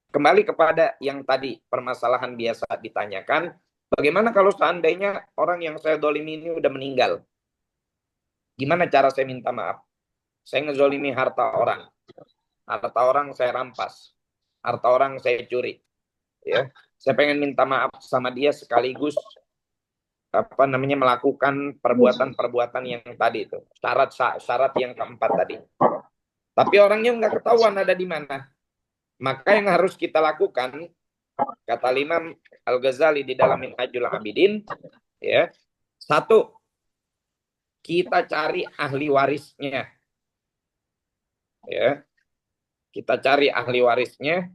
kembali kepada yang tadi permasalahan biasa ditanyakan, bagaimana kalau seandainya orang yang saya dolimi ini udah meninggal? Gimana cara saya minta maaf? Saya ngezolimi harta orang. Harta orang saya rampas. Harta orang saya curi. Ya, saya pengen minta maaf sama dia sekaligus melakukan perbuatan-perbuatan yang tadi itu. Syarat yang keempat tadi. Tapi orangnya nggak ketahuan ada di mana. Maka yang harus kita lakukan, kata Imam Al-Ghazali di dalam Minhajul Abidin, ya, satu, kita cari ahli warisnya. Ya, kita cari ahli warisnya.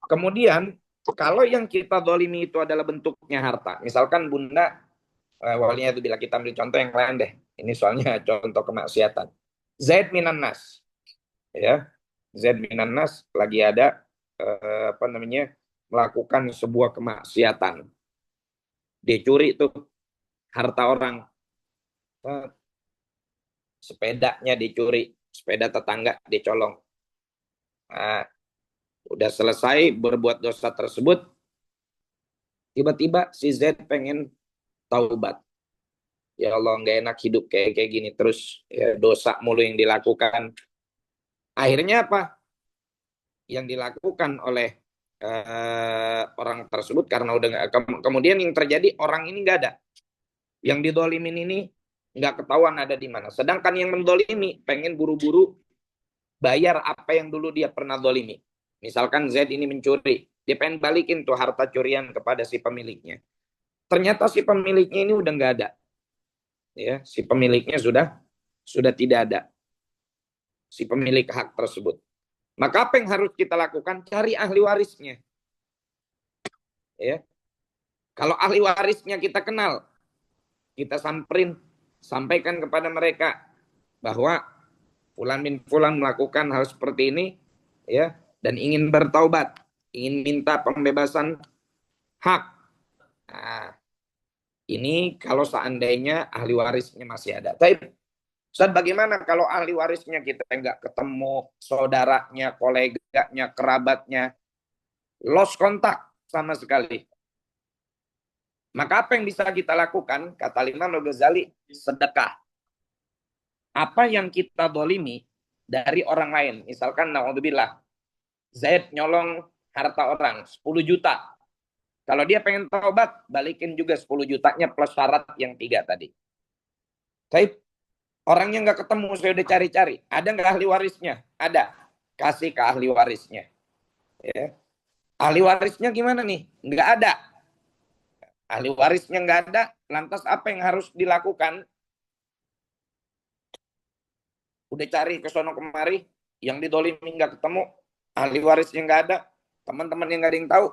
Kemudian, kalau yang kita dolimi itu adalah bentuknya harta, misalkan bunda, walinya itu bila kita ambil contoh yang lain deh. Ini soalnya contoh kemaksiatan. Zaid minan nas, ya, Zaid minan nas lagi ada melakukan sebuah kemaksiatan. Dia curi tuh harta orang, sepedanya dicuri, sepeda tetangga dicolong. Nah, udah selesai berbuat dosa tersebut, tiba-tiba si Z pengen taubat. Ya Allah, nggak enak hidup kayak gini terus, ya, dosa mulu yang dilakukan. Akhirnya apa? Yang dilakukan oleh orang tersebut karena udah nggak, kemudian yang terjadi orang ini nggak ada, yang didolimin ini nggak ketahuan ada di mana. Sedangkan yang mendolimi pengen buru-buru bayar apa yang dulu dia pernah dolimi. Misalkan Z ini mencuri, dia pengen balikin tuh harta curian kepada si pemiliknya. Ternyata si pemiliknya ini udah nggak ada, ya, si pemiliknya sudah tidak ada, si pemilik hak tersebut. Maka apa yang harus kita lakukan? Cari ahli warisnya. Ya, kalau ahli warisnya kita kenal, kita samperin, sampaikan kepada mereka bahwa Fulan bin Fulan melakukan hal seperti ini, ya, dan ingin bertaubat, ingin minta pembebasan hak. Nah, ini kalau seandainya ahli warisnya masih ada. Tapi Ustaz, bagaimana kalau ahli warisnya kita nggak ketemu, saudaranya, koleganya, kerabatnya, lost kontak sama sekali? Maka apa yang bisa kita lakukan? Kata Imam Al-Ghazali, sedekah. Apa yang kita dolimi dari orang lain, misalkan naudzubillah, Zaid nyolong harta orang 10 juta. Kalau dia pengen taubat, balikin juga 10 jutanya plus syarat yang 3 tadi. Tapi orangnya nggak ketemu, saya udah cari-cari. Ada nggak ahli warisnya? Ada. Kasih ke ahli warisnya. Ya. Ahli warisnya gimana nih? Nggak ada. Ahli warisnya nggak ada. Lantas apa yang harus dilakukan? Udah cari ke sono kemari, yang didolimi nggak ketemu, ahli warisnya nggak ada, teman-teman yang nggak ada yang tahu.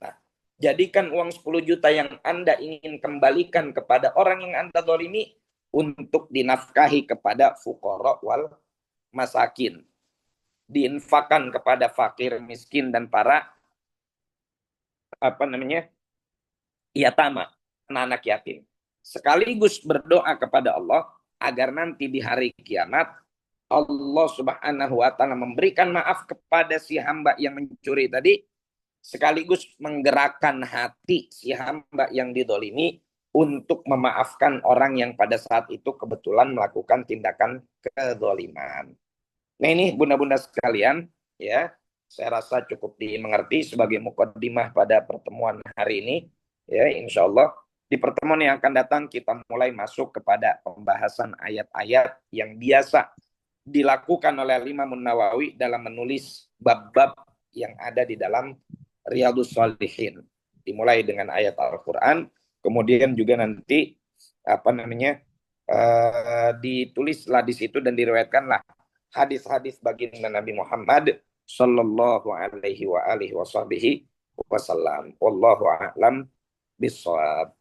Nah, jadikan uang 10 juta yang Anda ingin kembalikan kepada orang yang Anda dolimi untuk dinafkahi kepada fuqara wal masakin. Diinfakkan kepada fakir, miskin, dan para yatama, anak-anak yatim. Sekaligus berdoa kepada Allah agar nanti di hari kiamat Allah Subhanahu wa taala memberikan maaf kepada si hamba yang mencuri tadi, sekaligus menggerakkan hati si hamba yang didolimi untuk memaafkan orang yang pada saat itu kebetulan melakukan tindakan kezaliman. Nah ini bunda-bunda sekalian, ya, saya rasa cukup dimengerti sebagai mukaddimah pada pertemuan hari ini. Ya, insya Allah di pertemuan yang akan datang kita mulai masuk kepada pembahasan ayat-ayat yang biasa dilakukan oleh Imam Nawawi dalam menulis bab-bab yang ada di dalam Riyadhus Shalihin. Dimulai dengan ayat Al-Quran, kemudian juga nanti ditulislah di situ dan diriwayatkanlah hadis-hadis baginda Nabi Muhammad sallallahu alaihi wa alihi wasallam. Wallahu a'lam bishawab.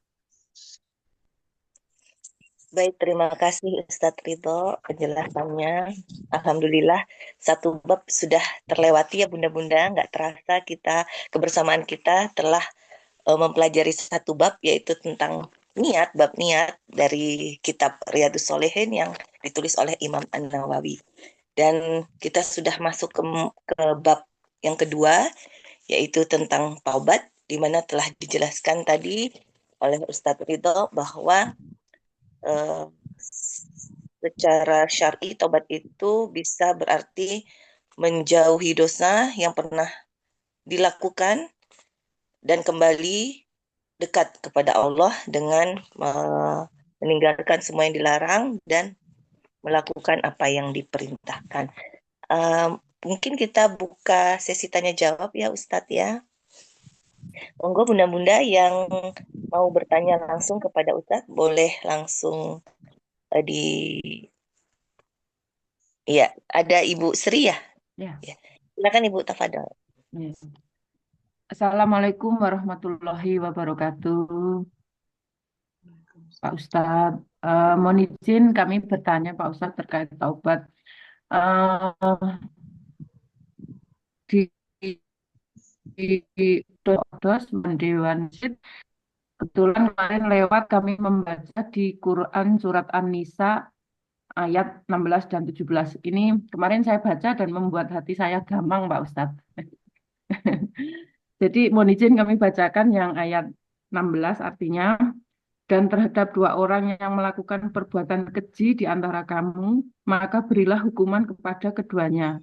Baik, terima kasih Ustadz Ridho penjelasannya. Alhamdulillah satu bab sudah terlewati ya bunda-bunda. Nggak terasa kebersamaan kita telah mempelajari satu bab yaitu tentang bab niat dari kitab Riyadhus Shalihin yang ditulis oleh Imam An-Nawawi. Dan kita sudah masuk ke bab yang kedua yaitu tentang taubat, di mana telah dijelaskan tadi oleh Ustadz Ridho bahwa secara syar'i taubat itu bisa berarti menjauhi dosa yang pernah dilakukan dan kembali dekat kepada Allah dengan meninggalkan semua yang dilarang dan melakukan apa yang diperintahkan. Mungkin kita buka sesi tanya jawab ya Ustadz ya. Monggo bunda-bunda yang mau bertanya langsung kepada Ustadz boleh langsung ya, ada Ibu Sri ya? Ya. Silakan Ibu Tafadhol. Ya. Assalamualaikum warahmatullahi wabarakatuh. Pak Ustadz, mohon izin kami bertanya Pak Ustadz terkait taubat. Di dos Dewan Masjid, kebetulan kemarin lewat kami membaca di Quran surat An-Nisa ayat 16 dan 17. Ini kemarin saya baca dan membuat hati saya gamang Pak Ustadz. Jadi mohon izin kami bacakan yang ayat 16, artinya, dan terhadap dua orang yang melakukan perbuatan keji di antara kamu, maka berilah hukuman kepada keduanya.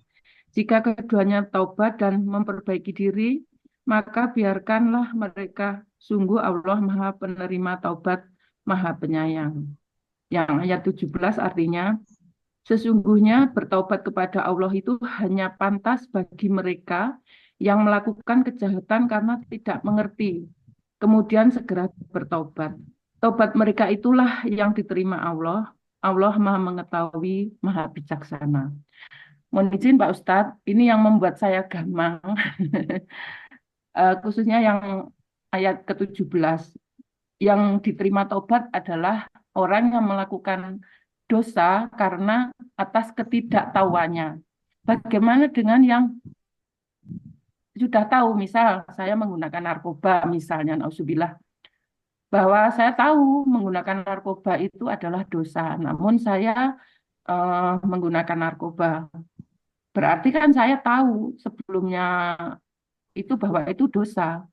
Jika keduanya taubat dan memperbaiki diri, maka biarkanlah mereka, sungguh Allah Maha Penerima Taubat, Maha Penyayang. Yang ayat 17 artinya, sesungguhnya bertaubat kepada Allah itu hanya pantas bagi mereka yang melakukan kejahatan karena tidak mengerti, kemudian segera bertaubat. Taubat mereka itulah yang diterima Allah. Allah Maha Mengetahui, Maha Bijaksana. Mohon izin Pak Ustadz, ini yang membuat saya gamang, khususnya yang ayat ke-17. Yang diterima taubat adalah orang yang melakukan dosa karena atas ketidaktahuannya. Bagaimana dengan yang sudah tahu, misal saya menggunakan narkoba, misalnya, nauzubillah, bahwa saya tahu menggunakan narkoba itu adalah dosa, namun saya menggunakan narkoba. Berarti kan saya tahu sebelumnya itu bahwa itu dosa.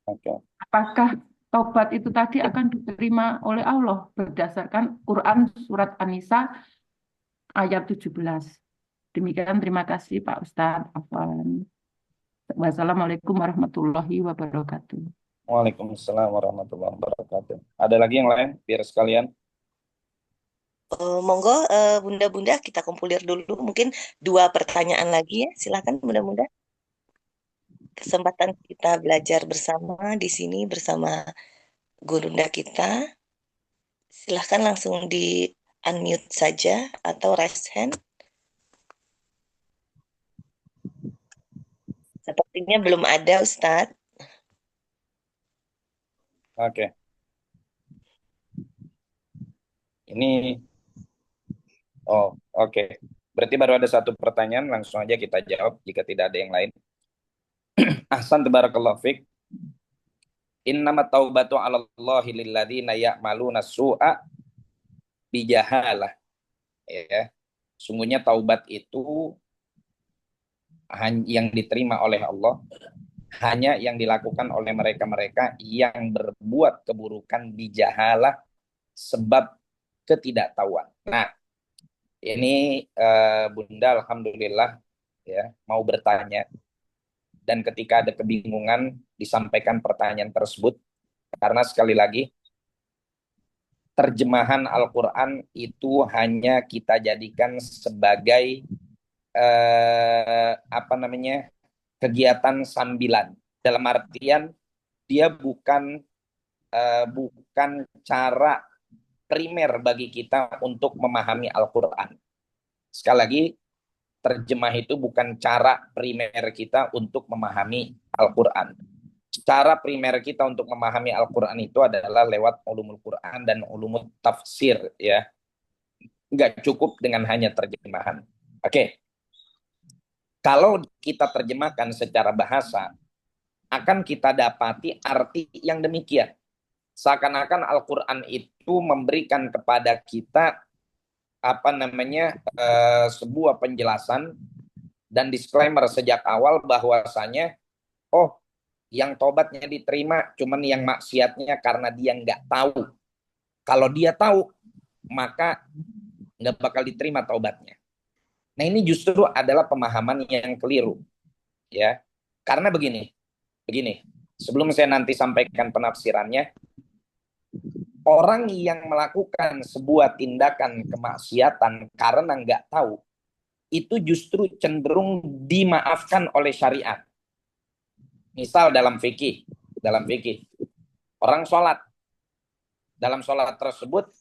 Okay. Apakah taubat itu tadi akan diterima oleh Allah berdasarkan Quran surat An-Nisa ayat 17. Demikian, terima kasih Pak Ustadz. Afwan. Wassalamualaikum warahmatullahi wabarakatuh. Waalaikumsalam warahmatullahi wabarakatuh. Ada lagi yang lain biar sekalian? Monggo bunda-bunda kita kumpulir dulu mungkin 2 pertanyaan lagi ya. Silakan bunda-bunda. Kesempatan kita belajar bersama di sini bersama gurunda kita. Silahkan langsung di unmute saja atau raise hand. Sepertinya belum ada Ustadz. Oke. Ini oke. Berarti baru ada 1 pertanyaan, langsung aja kita jawab jika tidak ada yang lain. Ahsan tabarakallahu fiik. Innama taubatu 'alallahi lilladzina ya'maluna su'a bijahalah. Ya. Sungguhnya taubat itu yang diterima oleh Allah hanya yang dilakukan oleh mereka-mereka yang berbuat keburukan bijahalah sebab ketidaktahuan. Nah, ini Bunda alhamdulillah ya mau bertanya, dan ketika ada kebingungan disampaikan pertanyaan tersebut, karena sekali lagi terjemahan Al-Quran itu hanya kita jadikan sebagai kegiatan sambilan, dalam artian dia bukan cara primer bagi kita untuk memahami Al-Quran. Sekali lagi, terjemah itu bukan cara primer kita untuk memahami Al-Quran. Cara primer kita untuk memahami Al-Quran itu adalah lewat ulumul Quran dan ulumul tafsir, ya. Nggak cukup dengan hanya terjemahan. Oke. Kalau kita terjemahkan secara bahasa, akan kita dapati arti yang demikian. Seakan-akan Al-Quran itu memberikan kepada kita sebuah penjelasan dan disclaimer sejak awal bahwasanya yang tobatnya diterima cuman yang maksiatnya karena dia nggak tahu. Kalau dia tahu maka nggak bakal diterima taubatnya. Nah, ini justru adalah pemahaman yang keliru, ya. Karena begini, sebelum saya nanti sampaikan penafsirannya, orang yang melakukan sebuah tindakan kemaksiatan karena nggak tahu, itu justru cenderung dimaafkan oleh syariat. Misal dalam fikih, orang sholat, dalam sholat tersebut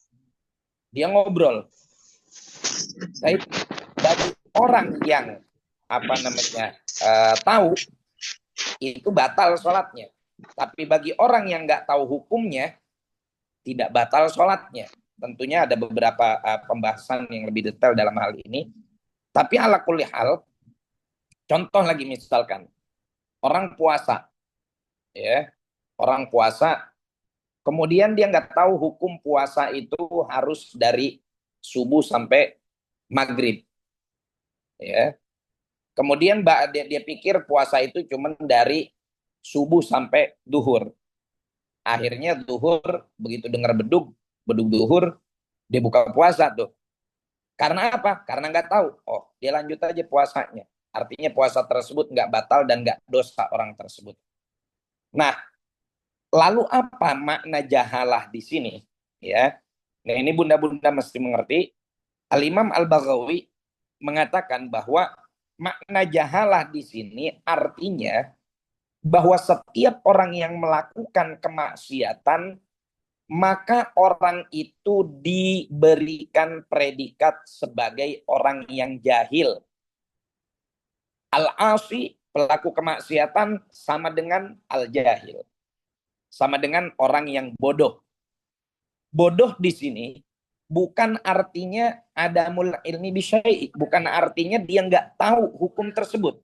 dia ngobrol. Baik, bagi orang yang tahu, itu batal sholatnya. Tapi bagi orang yang nggak tahu hukumnya, tidak batal sholatnya. Tentunya ada beberapa pembahasan yang lebih detail dalam hal ini. Tapi ala kulli hal, contoh lagi misalkan, orang puasa, ya, orang puasa, kemudian dia nggak tahu hukum puasa itu harus dari subuh sampai maghrib, ya. Kemudian dia pikir puasa itu cuma dari subuh sampai duhur. Akhirnya duhur, begitu dengar beduk duhur, dia buka puasa tuh. Karena apa? Karena nggak tahu. Dia lanjut aja puasanya. Artinya puasa tersebut nggak batal dan nggak dosa orang tersebut. Nah, lalu apa makna jahalah di sini? Ya, nah ini bunda-bunda mesti mengerti. Al-Imam Al-Baghawi mengatakan bahwa makna jahalah di sini artinya bahwa setiap orang yang melakukan kemaksiatan, maka orang itu diberikan predikat sebagai orang yang jahil. Al-asi, pelaku kemaksiatan, sama dengan al-jahil. Sama dengan orang yang bodoh. Bodoh di sini bukan artinya adamul ilmi bisyai, bukan artinya dia nggak tahu hukum tersebut.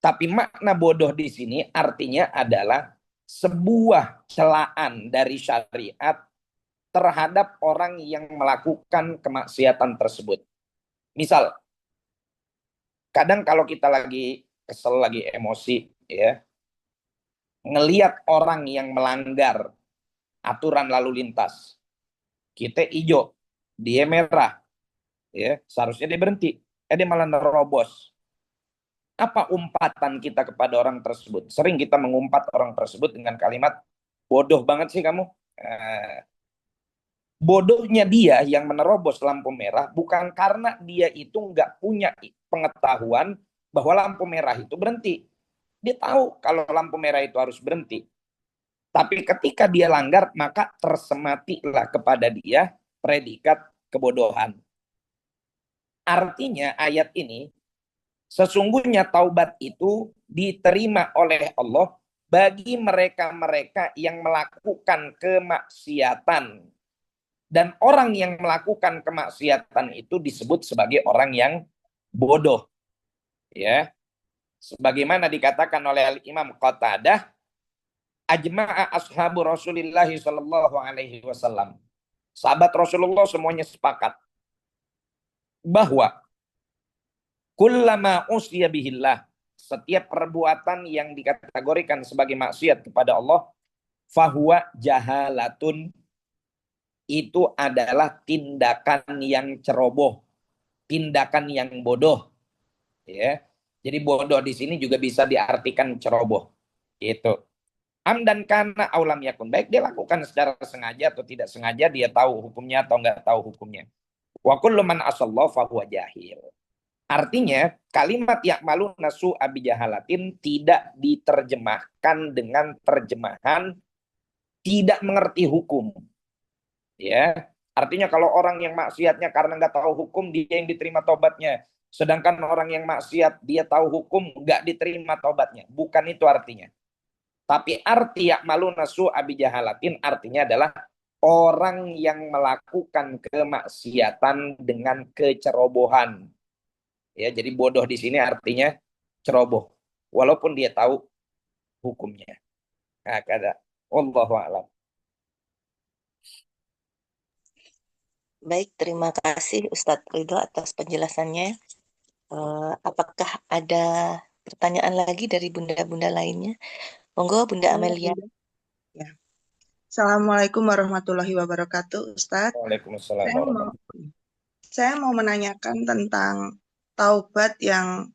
Tapi makna bodoh di sini artinya adalah sebuah celaan dari syariat terhadap orang yang melakukan kemaksiatan tersebut. Misal, kadang kalau kita lagi kesel, lagi emosi, ya, ngelihat orang yang melanggar aturan lalu lintas, kita hijau, dia merah, ya, seharusnya dia berhenti, dia malah nerobos. Apa umpatan kita kepada orang tersebut? Sering kita mengumpat orang tersebut dengan kalimat, bodoh banget sih kamu. Bodohnya dia yang menerobos lampu merah bukan karena dia itu nggak punya pengetahuan bahwa lampu merah itu berhenti. Dia tahu kalau lampu merah itu harus berhenti. Tapi ketika dia langgar, maka tersematilah kepada dia predikat kebodohan. Artinya ayat ini, sesungguhnya taubat itu diterima oleh Allah bagi mereka-mereka yang melakukan kemaksiatan. Dan orang yang melakukan kemaksiatan itu disebut sebagai orang yang bodoh. Ya. Sebagaimana dikatakan oleh Imam Qatadah, ajma'a ashabu Rasulillah sallallahu alaihi wasallam. Sahabat Rasulullah semuanya sepakat bahwa kullama usya bihillah, setiap perbuatan yang dikategorikan sebagai maksiat kepada Allah, fahuwa jahalatun, itu adalah tindakan yang ceroboh, tindakan yang bodoh, ya. Jadi bodoh di sini juga bisa diartikan ceroboh. Itu. Amdan kana aulam yakun. Baik dia lakukan secara sengaja atau tidak sengaja, dia tahu hukumnya atau enggak tahu hukumnya. Wa kullu man asallahu fahuwa jahil. Artinya kalimat ya'malu nasu abijahalatin tidak diterjemahkan dengan terjemahan tidak mengerti hukum. Ya, artinya kalau orang yang maksiatnya karena nggak tahu hukum dia yang diterima tobatnya, sedangkan orang yang maksiat dia tahu hukum nggak diterima tobatnya. Bukan itu artinya. Tapi arti ya'malu nasu abijahalatin artinya adalah orang yang melakukan kemaksiatan dengan kecerobohan. Ya, jadi bodoh di sini artinya ceroboh, walaupun dia tahu hukumnya. Nah, kada. Wallahu a'lam. Baik, terima kasih Ustadz Ridho atas penjelasannya. Apakah ada pertanyaan lagi dari bunda-bunda lainnya? Monggo, Bunda Amelia. Ya. Assalamualaikum warahmatullahi wabarakatuh, Ustadz. Waalaikumsalam Saya mau, warahmatullahi. saya mau menanyakan tentang taubat yang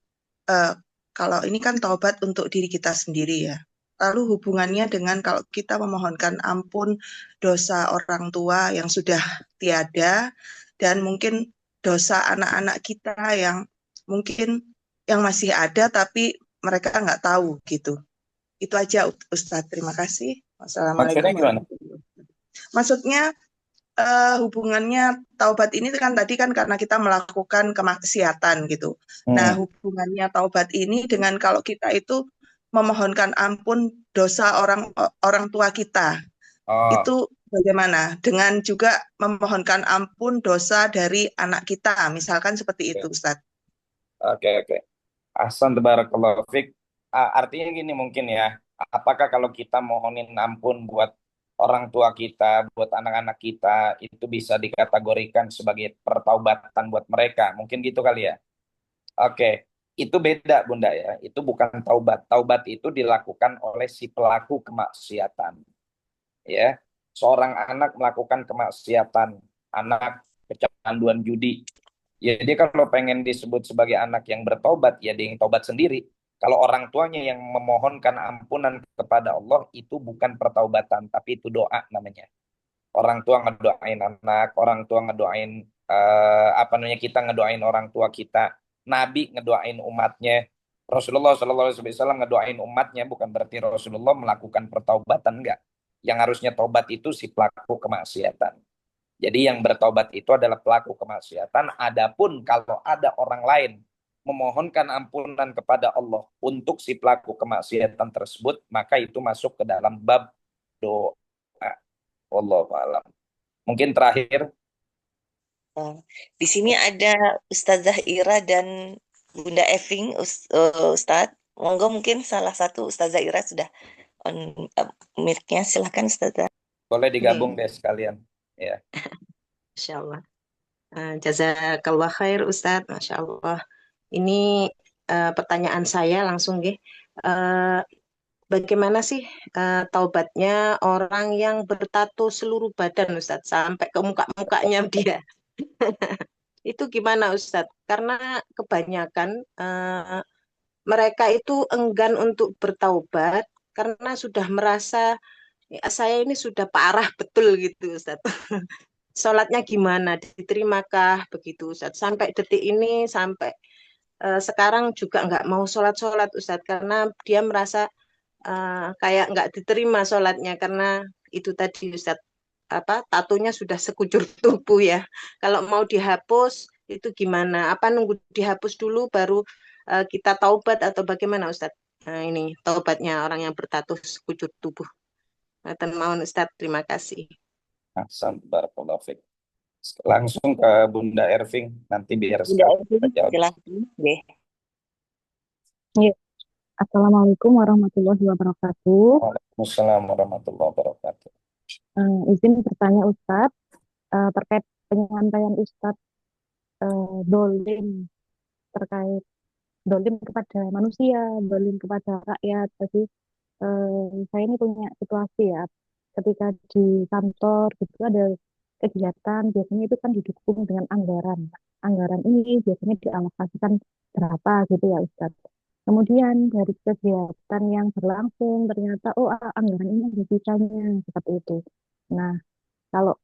kalau ini kan taubat untuk diri kita sendiri ya. Lalu hubungannya dengan kalau kita memohonkan ampun dosa orang tua yang sudah tiada dan mungkin dosa anak-anak kita yang mungkin yang masih ada tapi mereka nggak tahu gitu. Itu aja Ustadz. Terima kasih. Wassalamualaikum Maksudnya gimana? warahmatullahi wabarakatuh. Maksudnya hubungannya taubat ini kan tadi kan karena kita melakukan kemaksiatan gitu. Nah, hubungannya taubat ini dengan kalau kita itu memohonkan ampun dosa orang tua kita. Itu bagaimana? Dengan juga memohonkan ampun dosa dari anak kita, misalkan seperti itu, Ustaz. Oke. Ahsan tabarakallahu fik. Artinya gini mungkin ya. Apakah kalau kita mohonin ampun buat orang tua kita, buat anak-anak kita, itu bisa dikategorikan sebagai pertaubatan buat mereka? Mungkin gitu kali ya. Oke. Itu beda Bunda ya. Itu bukan taubat. Taubat itu dilakukan oleh si pelaku kemaksiatan. Ya. Seorang anak melakukan kemaksiatan, anak kecanduan judi. Ya, dia kalau pengen disebut sebagai anak yang bertobat, ya dia yang tobat sendiri. Kalau orang tuanya yang memohonkan ampunan kepada Allah, itu bukan pertaubatan, tapi itu doa namanya. Orang tua ngedoain anak, orang tua ngedoain, kita ngedoain orang tua kita, Nabi ngedoain umatnya, Rasulullah SAW ngedoain umatnya, bukan berarti Rasulullah melakukan pertaubatan, enggak. Yang harusnya tobat itu si pelaku kemaksiatan. Jadi yang bertobat itu adalah pelaku kemaksiatan. Adapun kalau ada orang lain memohonkan ampunan kepada Allah untuk si pelaku kemaksiatan tersebut, maka itu masuk ke dalam bab doa. Wallahu a'lam. Mungkin terakhir. Di sini ada Ustazah Ira dan Bunda Eving, Ustadz. Monggo mungkin salah satu Ustazah Ira sudah on mic-nya. Silakan Ustazah. Boleh digabung deh sekalian. Ya. Masya Allah. Jazakallah khair Ustadz. Masya Allah. Ini pertanyaan saya langsung nggih. Bagaimana sih taubatnya orang yang bertato seluruh badan Ustadz sampai ke muka-mukanya dia? Itu gimana Ustadz? Karena kebanyakan mereka itu enggan untuk bertaubat karena sudah merasa saya ini sudah parah betul gitu Ustadz. Sholatnya gimana? Diterimakah begitu Ustadz? Sampai detik ini, sampai sekarang juga nggak mau sholat-sholat Ustadz karena dia merasa kayak nggak diterima sholatnya karena itu tadi Ustadz, tatonya sudah sekujur tubuh ya. Kalau mau dihapus itu gimana? Apa nunggu dihapus dulu baru kita taubat atau bagaimana Ustadz? Nah, ini taubatnya orang yang bertato sekujur tubuh. Mohon Ustadz, terima kasih. Ahsan barakallahu fiik. Langsung ke Bunda Erving nanti biar Bunda sekali Eving, jawab. silakan. Ya. Assalamualaikum warahmatullahi wabarakatuh. Waalaikumsalam warahmatullahi wabarakatuh. Izin bertanya Ustadz, terkait penyampaian Ustadz dolim terkait dolim kepada manusia, dolim kepada rakyat. Jadi saya ini punya situasi ya, ketika di kantor gitu ada kegiatan, biasanya itu kan didukung dengan anggaran. Anggaran ini biasanya dialokasikan berapa gitu ya Ustadz. Kemudian dari kegiatan yang berlangsung ternyata anggaran ini ada sisanya seperti itu. Nah, kalau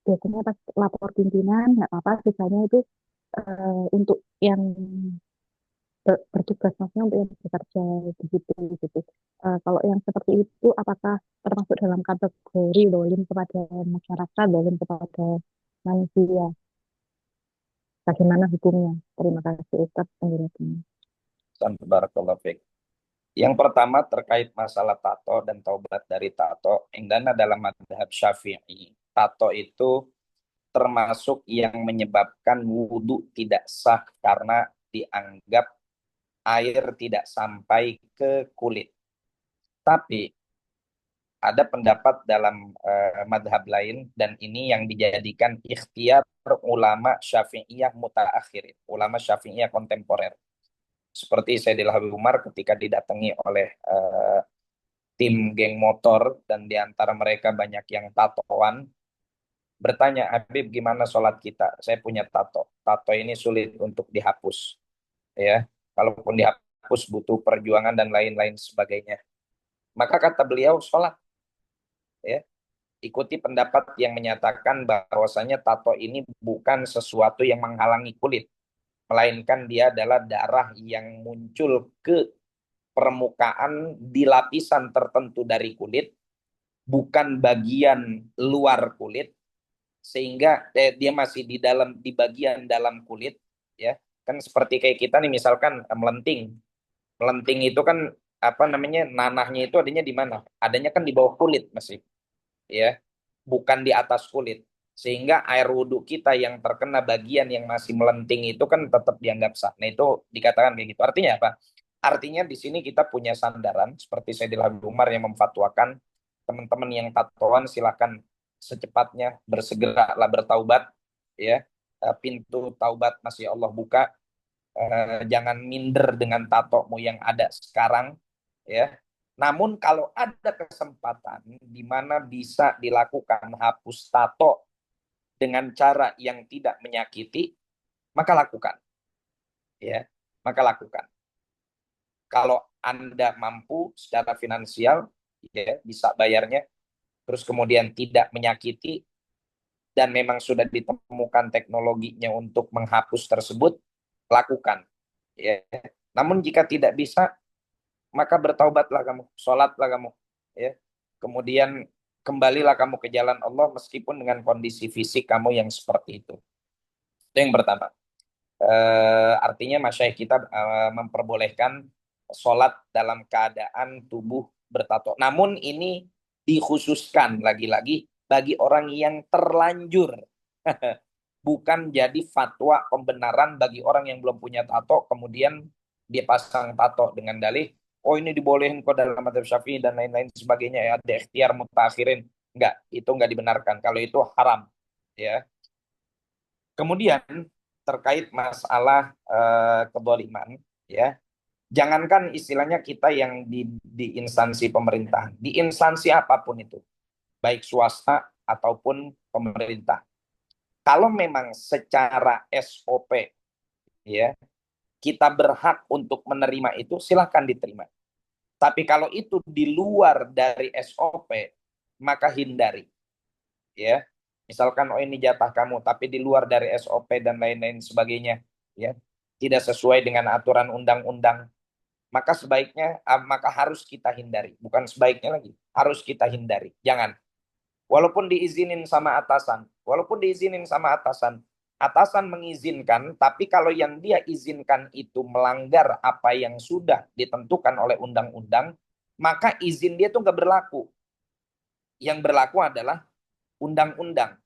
biasanya pas lapor pimpinan nggak apa-apa sisanya itu untuk yang bertugas, maksudnya untuk yang bekerja begitu gitu. Kalau yang seperti itu apakah termasuk dalam kategori dolim kepada masyarakat, dolim kepada manusia? Bagaimana hukumnya? Terima kasih Ustaz penjelasannya. Barakallahu fiik. Yang pertama terkait masalah tato dan taubat dari tato. Indana dalam madhab Syafi'i, tato itu termasuk yang menyebabkan wudhu tidak sah karena dianggap air tidak sampai ke kulit. Tapi ada pendapat dalam madhab lain, dan ini yang dijadikan ikhtiar ulama Syafi'iyah mutaakhirin, ulama Syafi'iyah kontemporer. Seperti Sayyidil Habib Umar ketika didatangi oleh tim geng motor, dan diantara mereka banyak yang tatoan, bertanya, Habib gimana sholat kita? Saya punya tato. Tato ini sulit untuk dihapus. Ya, kalaupun dihapus butuh perjuangan dan lain-lain sebagainya. Maka kata beliau, sholat. Ya, ikuti pendapat yang menyatakan bahwasanya tato ini bukan sesuatu yang menghalangi kulit, melainkan dia adalah darah yang muncul ke permukaan di lapisan tertentu dari kulit, bukan bagian luar kulit, sehingga dia masih di bagian dalam kulit, ya. Kan seperti kayak kita nih misalkan melenting. Melenting itu kan apa namanya, nanahnya itu adanya di mana? Adanya kan di bawah kulit masih, ya. Bukan di atas kulit. Sehingga air wudhu kita yang terkena bagian yang masih melenting itu kan tetap dianggap sah. Nah itu dikatakan kayak gitu. Artinya apa? Artinya di sini kita punya sandaran seperti Sayyidil Habib Umar yang memfatwakan teman-teman yang tatoan silakan secepatnya bersegeralah bertaubat, ya. Pintu taubat masih Allah buka. Jangan minder dengan tatomu yang ada sekarang, ya. Namun kalau ada kesempatan di mana bisa dilakukan hapus tato dengan cara yang tidak menyakiti, maka lakukan, ya. Maka lakukan. Kalau Anda mampu secara finansial, ya, bisa bayarnya, terus kemudian tidak menyakiti, dan memang sudah ditemukan teknologinya untuk menghapus tersebut, lakukan. Ya. Namun jika tidak bisa, maka bertaubatlah kamu, sholatlah kamu, ya. Kemudian kembalilah kamu ke jalan Allah meskipun dengan kondisi fisik kamu yang seperti itu. Itu yang pertama. Artinya masyayikh kita memperbolehkan sholat dalam keadaan tubuh bertato. Namun ini dikhususkan lagi-lagi bagi orang yang terlanjur. Bukan jadi fatwa pembenaran bagi orang yang belum punya tato, kemudian dia pasang tato dengan dalih, oh ini dibolehin kok dalam madzhab Syafi'i dan lain-lain sebagainya, ya, ada ikhtiar mutakhirin. Enggak, itu enggak dibenarkan. Kalau itu haram, ya. Kemudian terkait masalah kedoliman, ya. Jangankan istilahnya kita yang di instansi pemerintahan, di instansi apapun itu, baik swasta ataupun pemerintah. Kalau memang secara SOP, ya, kita berhak untuk menerima itu, silahkan diterima. Tapi kalau itu di luar dari SOP, maka hindari. Ya, misalkan oh ini jatah kamu, tapi di luar dari SOP dan lain-lain sebagainya, ya, tidak sesuai dengan aturan undang-undang, maka sebaiknya, maka harus kita hindari. Bukan sebaiknya lagi, harus kita hindari. Jangan. Walaupun diizinin sama atasan, atasan mengizinkan, tapi kalau yang dia izinkan itu melanggar apa yang sudah ditentukan oleh undang-undang, maka izin dia tuh nggak berlaku. Yang berlaku adalah undang-undang,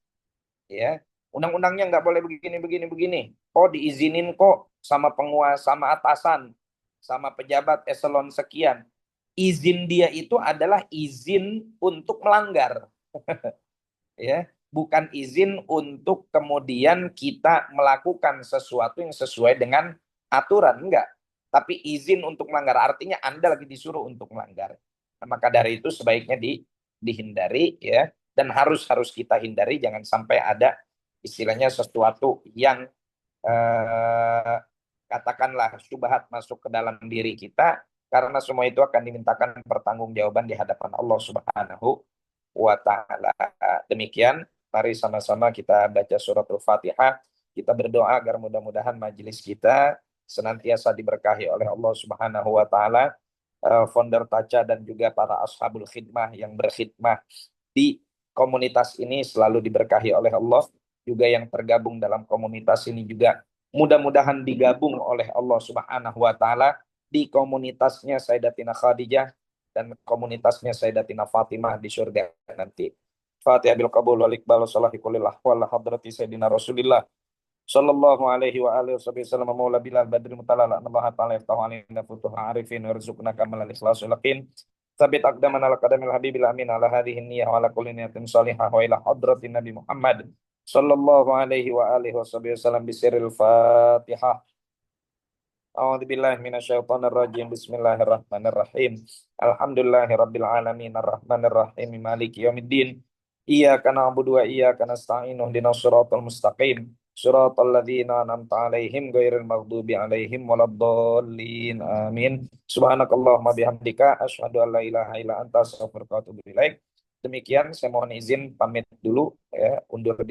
ya. Undang-undangnya nggak boleh begini. Oh diizinin kok sama penguasa, sama atasan, sama pejabat eselon sekian, izin dia itu adalah izin untuk melanggar. Ya, bukan izin untuk kemudian kita melakukan sesuatu yang sesuai dengan aturan, enggak. Tapi izin untuk melanggar, artinya Anda lagi disuruh untuk melanggar. Nah, maka dari itu sebaiknya dihindari, ya, dan harus kita hindari, jangan sampai ada istilahnya sesuatu yang katakanlah syubhat masuk ke dalam diri kita, karena semua itu akan dimintakan pertanggungjawaban di hadapan Allah Subhanahu wa ta'ala. Demikian, mari sama-sama kita baca suratul Fatihah. Kita berdoa agar mudah-mudahan majelis kita senantiasa diberkahi oleh Allah Subhanahu wa ta'ala. Founder Taca dan juga para ashabul khidmah yang berkhidmah di komunitas ini selalu diberkahi oleh Allah. Juga yang tergabung dalam komunitas ini juga mudah-mudahan digabung oleh Allah Subhanahu wa ta'ala di komunitasnya Sayyidatina Khadijah dan komunitasnya Sayyidatina Fatimah di surga nanti. Fatihah bil qabul wal iqbal salahi kullil ahwal hadrati Sayyidina Rasulillah sallallahu alaihi wa alihi wasallam maula bilal badril mutalala Allah ta'ala yaftahu alaina futuha arifin warzuqna kamal al-ikhlas lakin sabit aqdamana ala qadamil habibil amin ala hadhihi niyyah wa ala kulli niyatin salihah wa ila hadratin Nabi Muhammad sallallahu alaihi wa alihi wasallam bisiril Fatihah. A'udzubillahi minasyaitonir rajim. Bismillahirrahmanirrahim. Alhamdulillahirabbil alamin arrahmanir rahim maliki yaumiddin. Iyyaka na'budu wa iyyaka nasta'in ihdinas siratal mustaqim. Siratal ladzina an'amta 'alaihim ghairil maghdubi 'alaihim waladdallin. Amin. Subhanakallahumma bihamdika asyhadu an la ilaha illa anta astaghfiruka wa atubu ilaik. Demikian saya mohon izin pamit dulu, ya, undur diri.